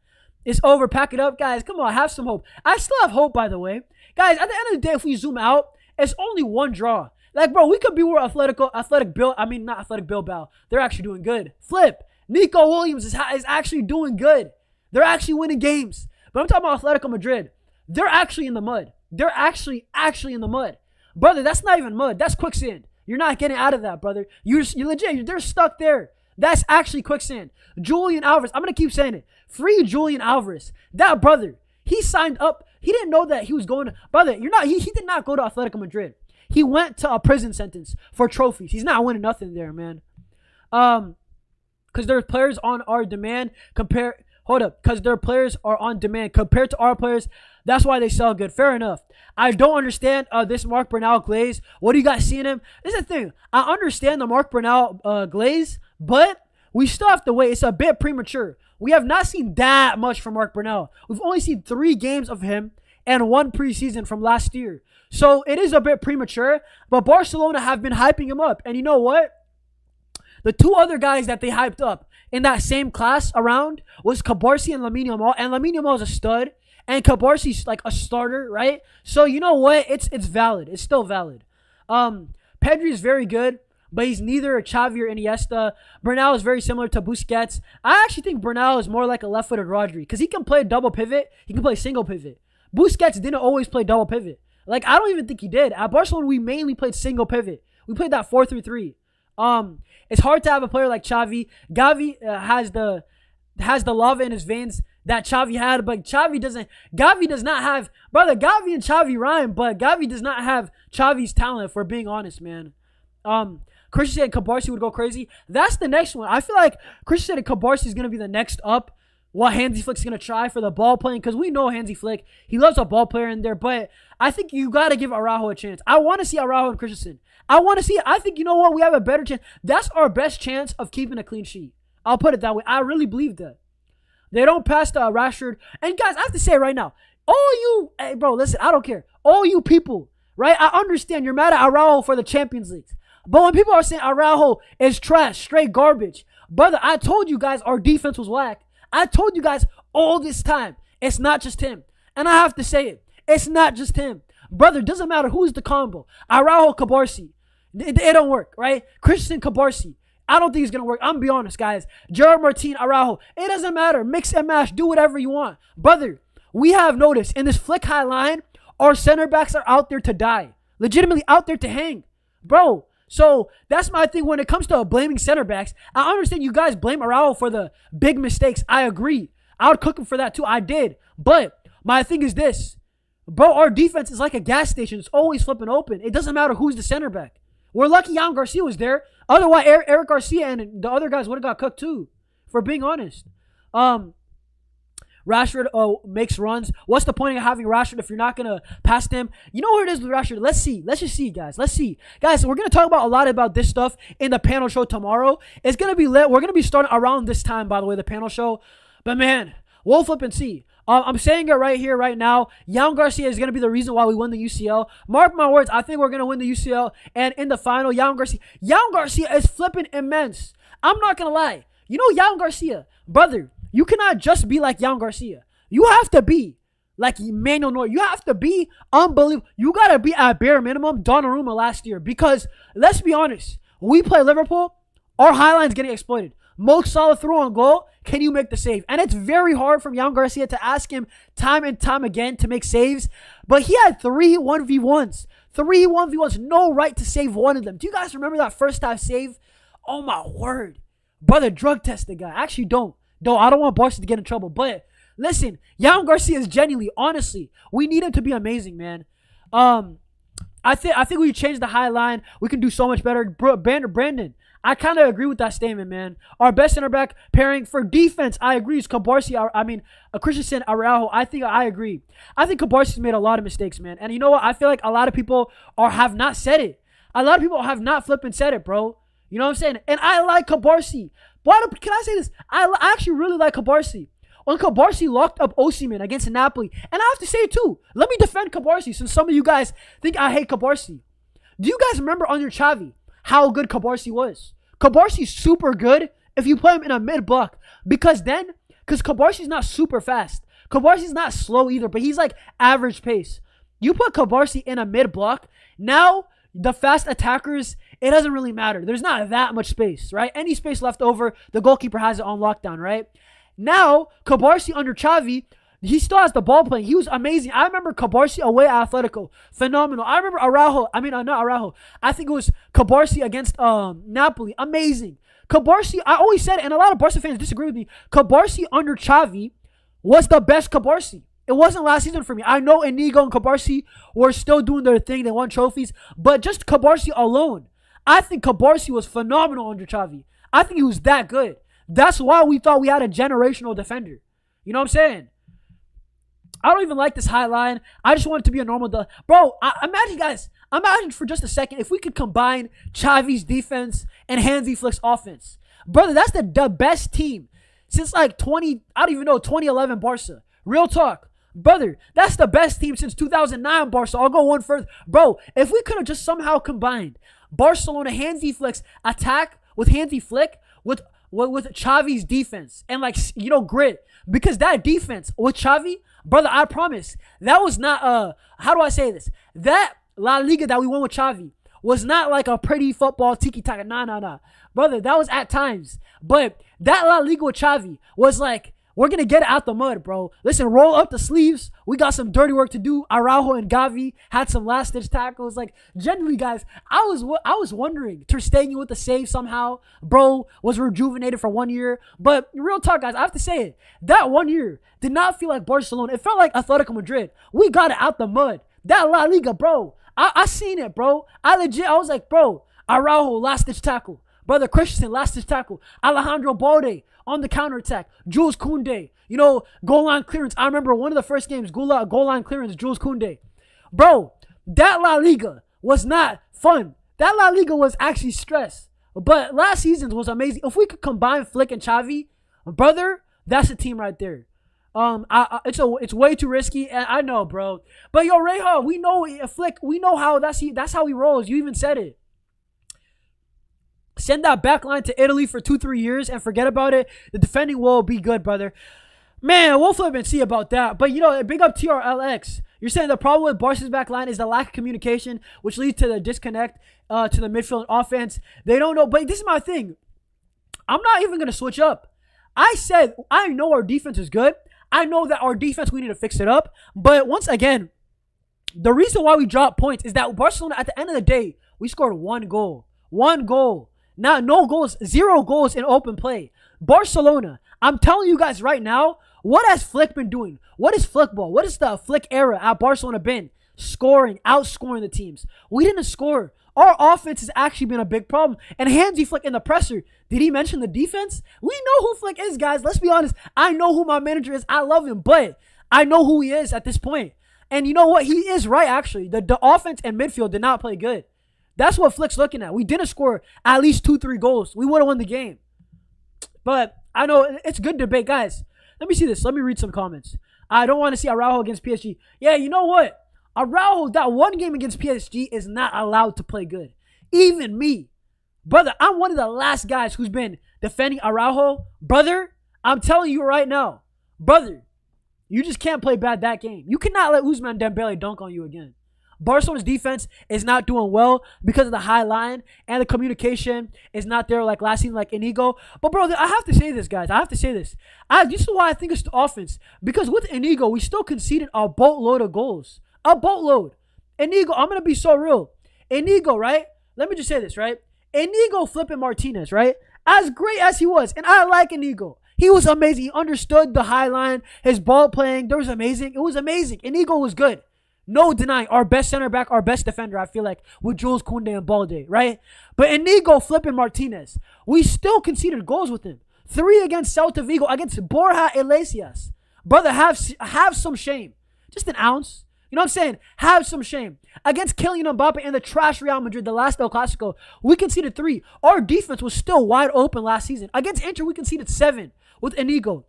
It's over. Pack it up, guys. Come on. Have some hope. I still have hope, by the way. Guys, at the end of the day, if we zoom out, it's only one draw. Like, bro, we could be where not Athletic Bilbao. They're actually doing good. Flip. Nico Williams is actually doing good. They're actually winning games. But I'm talking about Atletico Madrid. They're actually in the mud. They're actually in the mud. Brother, that's not even mud. That's quicksand. You're not getting out of that, brother. You're legit. They're stuck there. That's actually quicksand. Julian Alvarez. I'm going to keep saying it. Free Julian Alvarez. That brother, he signed up. He didn't know that he was going to. Brother, he did not go to Atletico Madrid. He went to a prison sentence for trophies. He's not winning nothing there, man. Because their players on our demand because their players are on demand compared to our players. That's why they sell good. Fair enough. I don't understand this Marc Bernal glaze. What do you guys see in him? This is the thing. I understand the Marc Bernal glaze, but we still have to wait. It's a bit premature. We have not seen that much from Marc Bernal. We've only seen 3 games of him and 1 preseason from last year. So it is a bit premature, but Barcelona have been hyping him up. And you know what? The 2 other guys that they hyped up in that same class around was Cabarsi and Lamine Yamal. And Lamine Yamal is a stud. And Cabarsi's like a starter, right? So you know what? It's valid. It's still valid. Pedri is very good, but he's neither a Xavi or Iniesta. Bernal is very similar to Busquets. I actually think Bernal is more like a left-footed Rodri because he can play double pivot. He can play single pivot. Busquets didn't always play double pivot. Like, I don't even think he did. At Barcelona, we mainly played single pivot. We played that 4-3-3. It's hard to have a player like Xavi. Gavi has the love in his veins that Xavi had, but Gavi does not have, brother, Gavi and Xavi rhyme, but Gavi does not have Xavi's talent, if we're being honest, man. Christian and Cabarsi would go crazy. That's the next one. I feel like Christian and Cabarsi is going to be the next up. What Hansi Flick's going to try for the ball playing, because we know Hansi Flick. He loves a ball player in there, but I think you got to give Araujo a chance. I want to see Araujo and Christensen. I want to see it. I think, you know what, we have a better chance. That's our best chance of keeping a clean sheet. I'll put it that way. I really believe that. They don't pass Rashford. And guys, I have to say right now, hey bro, listen, I don't care. All you people, right? I understand you're mad at Araujo for the Champions League. But when people are saying Araujo is trash, straight garbage, brother, I told you guys our defense was whack. I told you guys all this time, it's not just him. And I have to say it. It's not just him. Brother, doesn't matter who's the combo. Araujo, Cabarsi. It don't work, right? Christian, Cabarsi. I don't think it's going to work. I'm going to be honest, guys. Gerard Martin, Araujo. It doesn't matter. Mix and match. Do whatever you want. Brother, we have noticed in this flick high line, our center backs are out there to die. Legitimately out there to hang. Bro, so that's my thing when it comes to blaming center backs. I understand you guys blame Araujo for the big mistakes. I agree. I would cook him for that too. I did. But my thing is this. Bro, our defense is like a gas station. It's always flipping open. It doesn't matter who's the center back. We're lucky Yamal Garcia was there. Otherwise, Eric Garcia and the other guys would have got cooked too, for being honest. Rashford makes runs. What's the point of having Rashford if you're not going to pass him? You know what it is with Rashford? Let's see. Let's just see, guys. Let's see. Guys, we're going to talk about a lot about this stuff in the panel show tomorrow. It's going to be lit. We're going to be starting around this time, by the way, the panel show. But, man, we'll flip and see. I'm saying it right here, right now. Yamal Garcia is going to be the reason why we win the UCL. Mark my words, I think we're going to win the UCL. And in the final, Yamal Garcia is flipping immense. I'm not going to lie. You know Yamal Garcia, brother, you cannot just be like Yamal Garcia. You have to be like Emmanuel Neuer. You have to be unbelievable. You got to be at bare minimum Donnarumma last year. Because, let's be honest, We play Liverpool, our highline's getting exploited. Mo Salah through on goal. Can you make the save? And it's very hard from Yamal Garcia to ask him time and time again to make saves. But he had 3 1v1s. 3 1v1s. No right to save one of them. Do you guys remember that first half save? Oh, my word. Brother, drug test the guy. Actually, don't. I don't want Barca to get in trouble. But listen, Yamal Garcia is genuinely, honestly, we need him to be amazing, man. I think we change the high line. We can do so much better. Brandon, I kind of agree with that statement, man. Our best center back pairing for defense, I agree, is Christensen, Araujo. I agree. I think Cabarsi's made a lot of mistakes, man. And you know what? I feel like a lot of people have not said it. A lot of people have not flipping said it, bro. You know what I'm saying? And I like Cabarsi. Can I say this? I actually really like Cabarsi. When Cabarsi locked up Osimhen against Napoli, and I have to say it too, let me defend Cabarsi since some of you guys think I hate Cabarsi. Do you guys remember under Xavi how good Cabarsi was? Cabarsi's super good if you play him in a mid-block because Cabarsi's not super fast. Cabarsi's not slow either, but he's like average pace. You put Cabarsi in a mid-block, now the fast attackers, it doesn't really matter. There's not that much space, right? Any space left over, the goalkeeper has it on lockdown, right? Now, Cabarsi under Xavi, he still has the ball playing. He was amazing. I remember Cabarsi away at Atletico. Phenomenal. I remember not Araujo. I think it was Cabarsi against Napoli. Amazing. Cabarsi, I always said it, and a lot of Barca fans disagree with me. Cabarsi under Xavi was the best Cabarsi. It wasn't last season for me. I know Inigo and Cabarsi were still doing their thing. They won trophies. But just Cabarsi alone, I think Cabarsi was phenomenal under Xavi. I think he was that good. That's why we thought we had a generational defender. You know what I'm saying? I don't even like this high line. I just want it to be a normal... Bro, imagine for just a second if we could combine Xavi's defense and Hansi Flick's offense. Brother, that's the best team since like 2011 Barca. Real talk. Brother, that's the best team since 2009 Barca. I'll go one further. Bro, if we could have just somehow combined Barcelona Hansi Flick's attack with Hansi Flick with Xavi's defense and grit, because that defense with Xavi, brother, I promise that was not how do I say this? That La Liga that we won with Xavi was not like a pretty football tiki-taka. Nah. Brother, that was at times. But that La Liga with Xavi was like, we're going to get it out the mud, bro. Listen, roll up the sleeves. We got some dirty work to do. Araujo and Gavi had some last-ditch tackles. Like, genuinely, guys, I was wondering. Ter Stegen with the save somehow. Bro was rejuvenated for 1 year. But real talk, guys, I have to say it. That 1 year did not feel like Barcelona. It felt like Atletico Madrid. We got it out the mud. That La Liga, bro. I seen it, bro. I was like, bro, Araujo, last-ditch tackle. Brother Christensen, last-ditch tackle. Alejandro Balde on the counterattack. Jules Koundé, goal line clearance. I remember one of the first games, goal line clearance, Jules Koundé. Bro, that La Liga was not fun. That La Liga was actually stress. But last season's was amazing. If we could combine Flick and Xavi, brother, that's a team right there. It's way too risky. I know, bro. But yo, Reha, we know Flick. We know how that's how he rolls. You even said it. Send that back line to Italy for 2-3 years and forget about it. The defending will be good, brother. Man, we'll flip and see about that. But, big up TRLX. You're saying the problem with Barca's back line is the lack of communication, which leads to the disconnect to the midfield offense. They don't know. But this is my thing. I'm not even going to switch up. I said I know our defense is good. I know that our defense, we need to fix it up. But once again, the reason why we dropped points is that Barcelona, at the end of the day, we scored 1 goal. 1 goal. Not no goals, 0 goals in open play. Barcelona, I'm telling you guys right now, what has Flick been doing? What is Flick ball? What is the Flick era at Barcelona been? Scoring, outscoring the teams. We didn't score. Our offense has actually been a big problem. And Hansi Flick in the presser, did he mention the defense? We know who Flick is, guys. Let's be honest. I know who my manager is. I love him, but I know who he is at this point. And you know what? He is right, actually. The offense and midfield did not play good. That's what Flick's looking at. We didn't score at least 2-3 goals. We would have won the game. But I know it's good debate. Guys, let me see this. Let me read some comments. I don't want to see Araujo against PSG. Yeah, you know what? Araujo, that one game against PSG is not allowed to play good. Even me. Brother, I'm one of the last guys who's been defending Araujo. Brother, I'm telling you right now. Brother, you just can't play bad that game. You cannot let Ousmane Dembele dunk on you again. Barcelona's defense is not doing well because of the high line and the communication is not there like last season, like Inigo. But, bro, I have to say this, guys. I have to say this. This is why I think it's the offense. Because with Inigo, we still conceded a boatload of goals. A boatload. Inigo, I'm going to be so real. Inigo, right? Let me just say this, right? Inigo flipping Martinez, right? As great as he was, and I like Inigo. He was amazing. He understood the high line. His ball playing, there was amazing. It was amazing. Inigo was good. No denying. Our best center back, our best defender, I feel like, with Jules Koundé and Balde, right? But Inigo flipping Martinez. We still conceded goals with him. 3 against Celta Vigo, against Borja Iglesias. Brother, have some shame. Just an ounce. You know what I'm saying? Have some shame. Against Kylian Mbappe and the trash Real Madrid, the last El Clasico, we conceded 3. Our defense was still wide open last season. Against Inter, we conceded 7 with Inigo.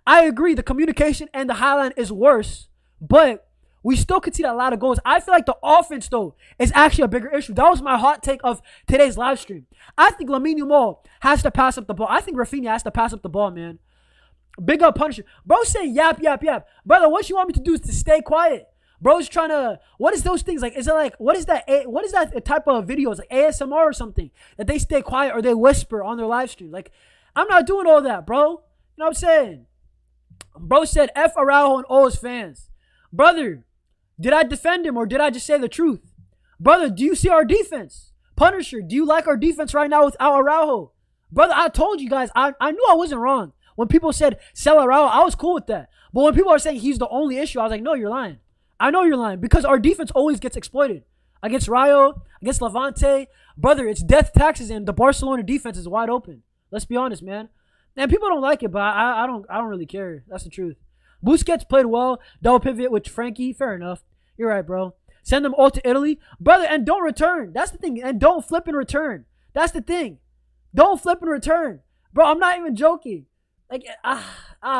I agree, the communication and the high line is worse, but we still conceded a lot of goals. I feel like the offense, though, is actually a bigger issue. That was my hot take of today's live stream. I think Lamine Yamal has to pass up the ball. I think Raphinha has to pass up the ball, man. Big up Punisher. Bro saying yap, yap, yap. Brother, what you want me to do is to stay quiet. Bro's trying to, what is those things? Like, is it like, what is that type of videos? Like ASMR or something? That they stay quiet or they whisper on their live stream. Like, I'm not doing all that, bro. You know what I'm saying? Bro said F Araujo and all his fans. Brother, did I defend him or did I just say the truth? Brother, do you see our defense? Punisher, do you like our defense right now without Araujo? Brother, I told you guys, I knew I wasn't wrong. When people said sell Araujo, I was cool with that. But when people are saying he's the only issue, I was like, no, you're lying. I know you're lying because our defense always gets exploited. Against Rayo, against Levante. Brother, it's death taxes and the Barcelona defense is wide open. Let's be honest, man. And people don't like it, but I don't really care. That's the truth. Busquets played well. Double pivot with Frankie. Fair enough. You're right, bro. Send them all to Italy. Brother, and don't return. That's the thing. And don't flip and return. That's the thing. Don't flip and return. Bro, I'm not even joking. Like,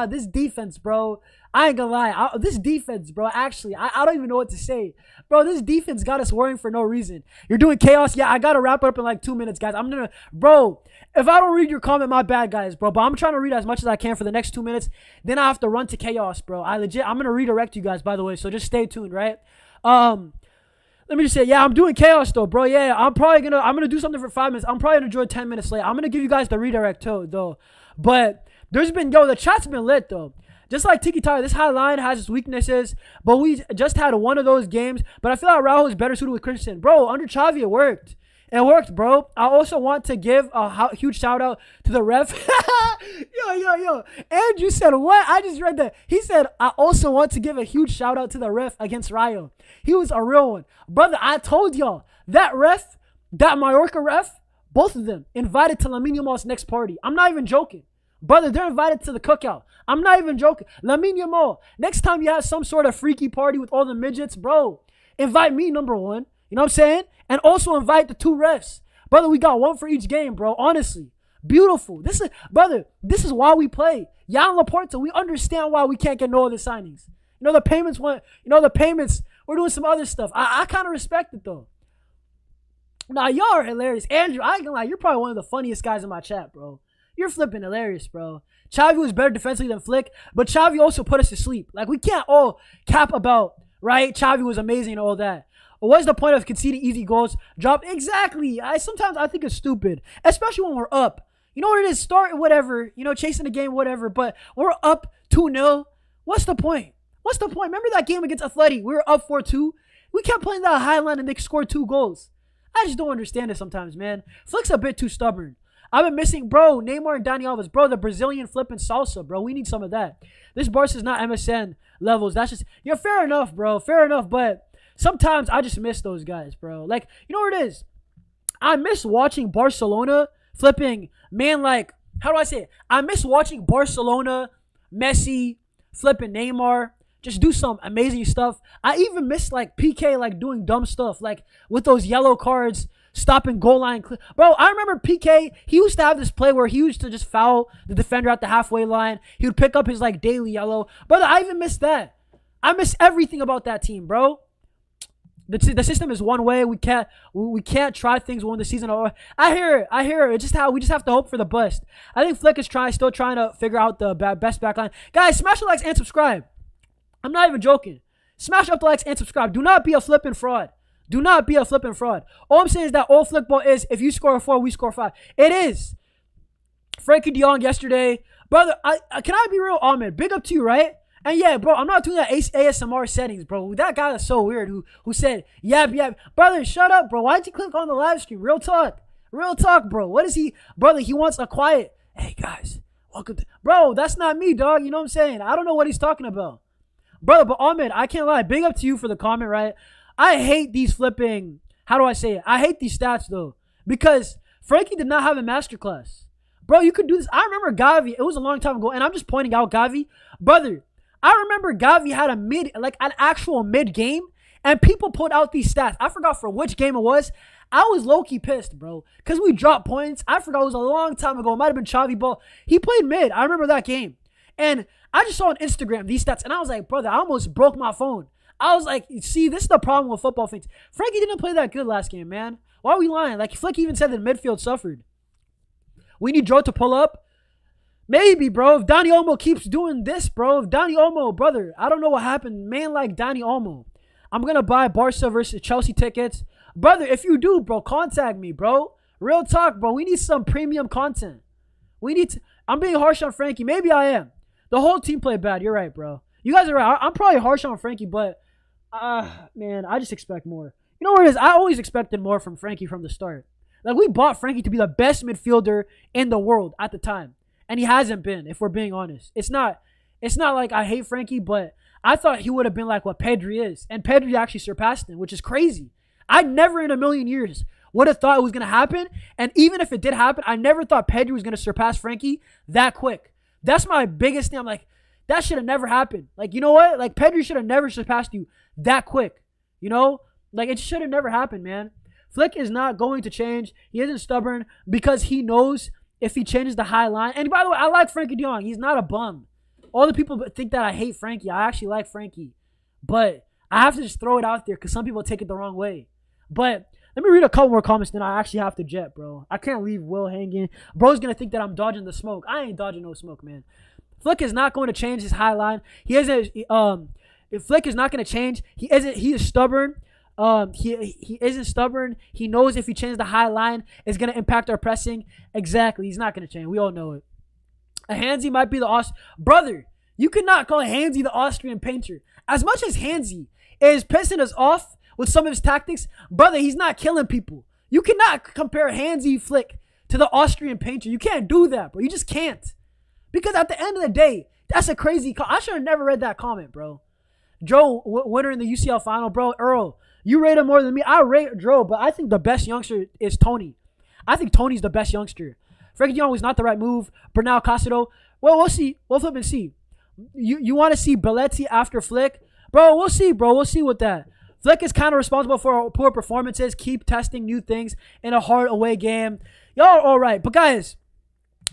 this defense, bro. I ain't gonna lie. This defense, bro, actually, I don't even know what to say. Bro, this defense got us worrying for no reason. You're doing chaos. Yeah, I gotta wrap it up in like 2 minutes, guys. Bro, if I don't read your comment, my bad, guys, bro. But I'm trying to read as much as I can for the next 2 minutes. Then I have to run to chaos, bro. I'm gonna redirect you guys, by the way. So just stay tuned, right? Let me just say, yeah, I'm doing chaos though, bro. Yeah, I'm gonna do something for 5 minutes. I'm probably gonna join 10 minutes late. I'm gonna give you guys the redirect too, though. But the chat's been lit though. Just like Tiki Taka, this high line has its weaknesses, but we just had one of those games. But I feel like Raul is better suited with Christensen. Bro, under Xavi, it worked. It worked, bro. I also want to give a huge shout out to the ref. Yo. Andrew said, what? I just read that. He said, I also want to give a huge shout out to the ref against Rayo. He was a real one. Brother, I told y'all, that ref, that Mallorca ref, both of them invited to Lamine Yamal's next party. I'm not even joking. Brother, they're invited to the cookout. I'm not even joking. Lamine Yamal, next time you have some sort of freaky party with all the midgets, bro, invite me, number one. You know what I'm saying? And also invite the 2 refs. Brother, we got 1 for each game, bro. Honestly. Beautiful. This is why we play. Yamal Laporta, we understand why we can't get no other signings. You know, the payments, we're doing some other stuff. I kind of respect it, though. Nah, y'all are hilarious. Andrew, I ain't gonna lie, you're probably one of the funniest guys in my chat, bro. You're flipping hilarious, bro. Xavi was better defensively than Flick, but Xavi also put us to sleep. Like, we can't all cap about, right? Xavi was amazing and all that. What's the point of conceding easy goals? Exactly. Sometimes I think it's stupid, especially when we're up. You know what it is? Start whatever, chasing the game, whatever. But when we're up 2-0, what's the point? What's the point? Remember that game against Atleti? We were up 4-2. We kept playing that high line and they scored 2 goals. I just don't understand it sometimes, man. Flick's a bit too stubborn. I've been missing, bro, Neymar and Dani Alves. Bro, the Brazilian flipping salsa, bro. We need some of that. This Barca is not MSN levels. That's just, fair enough, bro. Fair enough, but sometimes I just miss those guys, bro. Like, you know what it is? I miss watching Barcelona flipping, man, like, how do I say it? I miss watching Barcelona, Messi, flipping Neymar, just do some amazing stuff. I even miss, like, PK, like, doing dumb stuff, like, with those yellow cards, stopping goal line. Bro, I remember PK, he used to have this play where he used to just foul the defender at the halfway line. He would pick up his, like, daily yellow. Brother, I even miss that. I miss everything about that team, bro. The system is one way. We can't try things when the season over. I hear it. It's just how we just have to hope for the best. I think Flick is still trying to figure out the best backline. Guys, smash the likes and subscribe. I'm not even joking. Smash up the likes and subscribe. Do not be a flipping fraud. Do not be a flipping fraud. All I'm saying is that all Flick ball is, if you score 4, we score 5. It is. Frankie de Jong yesterday. Brother, can I be real, Ahmed? Big up to you, right? And yeah, bro, I'm not doing that ASMR settings, bro. That guy is so weird who said, yab. Brother, shut up, bro. Why'd you click on the live stream? Real talk. Real talk, bro. What is he? Brother, he wants a quiet, hey, guys, welcome to... Bro, that's not me, dog. You know what I'm saying? I don't know what he's talking about. Brother, but Ahmed, I can't lie. Big up to you for the comment, right? I hate these flipping... How do I say it? I hate these stats, though. Because Frankie did not have a masterclass. Bro, you could do this. I remember Gavi. It was a long time ago, and I'm just pointing out Gavi. Brother, I remember Gavi had an actual mid-game, and people put out these stats. I forgot for which game it was. I was low-key pissed, bro, because we dropped points. I forgot it was a long time ago. It might have been Xavi ball. He played mid. I remember that game. And I just saw on Instagram these stats, and I was like, brother, I almost broke my phone. I was like, see, this is the problem with football fans. Frankie didn't play that good last game, man. Why are we lying? Like, Flick even said that midfield suffered. We need Joe to pull up. Maybe, bro. If Dani Olmo keeps doing this, bro. If Dani Olmo, brother, I don't know what happened. Man like Dani Olmo. I'm going to buy Barca versus Chelsea tickets. Brother, if you do, bro, contact me, bro. Real talk, bro. We need some premium content. We need to... I'm being harsh on Frankie. Maybe I am. The whole team played bad. You're right, bro. You guys are right. I'm probably harsh on Frankie, but... man, I just expect more. You know what it is? I always expected more from Frankie from the start. Like, we bought Frankie to be the best midfielder in the world at the time. And he hasn't been, if we're being honest. It's not like I hate Frankie, but I thought he would have been like what Pedri is. And Pedri actually surpassed him, which is crazy. I never in a million years would have thought it was going to happen. And even if it did happen, I never thought Pedri was going to surpass Frankie that quick. That's my biggest thing. I'm like, that should have never happened. Like, you know what? Like, Pedri should have never surpassed you that quick. You know? Like, it should have never happened, man. Flick is not going to change. He isn't stubborn because he knows if he changes the high line. And by the way, I like Frankie de Jong. He's not a bum. All the people think that I hate Frankie. I actually like Frankie. But I have to just throw it out there because some people take it the wrong way. But let me read a couple more comments, then I actually have to jet, bro. I can't leave Will hanging. Bro's going to think that I'm dodging the smoke. I ain't dodging no smoke, man. Flick is not going to change his high line. He isn't... if Flick is not going to change, he is stubborn. He isn't stubborn. He knows if he changes the high line, it's going to impact our pressing. Exactly. He's not going to change. We all know it. Hansi might be the brother, you could not call Hansi the Austrian painter. As much as Hansi is pissing us off with some of his tactics, brother, he's not killing people. You cannot compare Hansi Flick to the Austrian painter. You can't do that, bro. You just can't. Because at the end of the day, that's a crazy I should have never read that comment, bro. Joe, winner in the UCL final, bro. Earl, you rate him more than me. I rate Joe, but I think the best youngster is Tony. I think Tony's the best youngster. Frankie de Jong was not the right move. Bernal Casido. Well, we'll see. We'll flip and see. You want to see Belletti after Flick? Bro, we'll see, bro. We'll see with that. Flick is kind of responsible for poor performances. Keep testing new things in a hard away game. Y'all are all right. But, guys,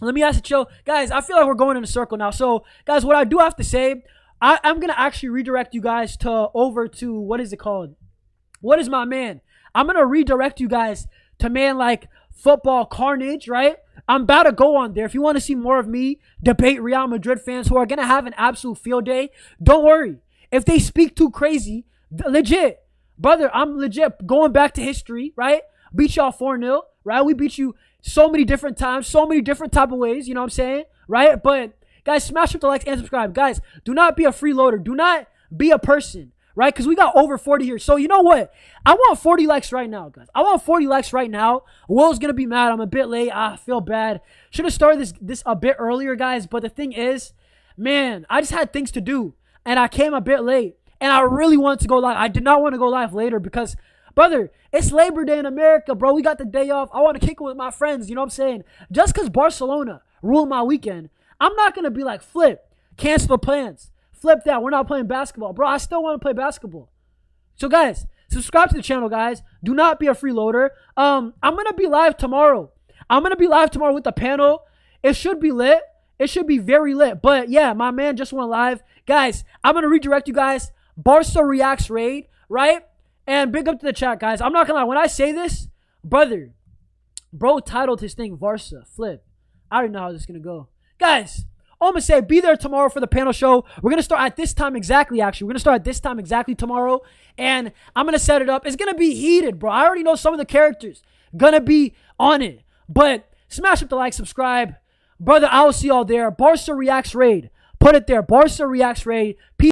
let me ask you, chill. Guys, I feel like we're going in a circle now. So, guys, what I do have to say, I'm going to actually redirect you guys over to, what is it called? What is my man? I'm going to redirect you guys to man like Football Carnage, right? I'm about to go on there. If you want to see more of me debate Real Madrid fans who are going to have an absolute field day, don't worry. If they speak too crazy, legit, brother, I'm legit going back to history, right? Beat y'all 4-0, right? We beat you so many different times, so many different type of ways, you know what I'm saying, right? But, guys, smash up the likes and subscribe. Guys, do not be a freeloader. Do not be a person, right? Because we got over 40 here. So, you know what? I want 40 likes right now, guys. I want 40 likes right now. Will's going to be mad. I'm a bit late. I feel bad. Should have started this a bit earlier, guys. But the thing is, man, I just had things to do. And I came a bit late. And I really wanted to go live. I did not want to go live later because, brother, it's Labor Day in America, bro. We got the day off. I want to kick it with my friends. You know what I'm saying? Just because Barcelona ruled my weekend, I'm not going to be like, flip, cancel the plans. Flip that. We're not playing basketball. Bro, I still want to play basketball. So, guys, subscribe to the channel, guys. Do not be a freeloader. I'm going to be live tomorrow. I'm going to be live tomorrow with the panel. It should be lit. It should be very lit. But, yeah, my man just went live. Guys, I'm going to redirect you guys. Barca Reacts Raid, right? And big up to the chat, guys. I'm not going to lie. When I say this, brother, bro titled his thing Barca. Flip. I already know how this is going to go. Guys, All I'm going to say, be there tomorrow for the panel show. We're going to start at this time exactly, actually. We're going to start at this time exactly tomorrow. And I'm going to set it up. It's going to be heated, bro. I already know some of the characters going to be on it. But smash up the like, subscribe. Brother, I will see y'all there. Barca Reacts Raid. Put it there. Barca Reacts Raid. Peace.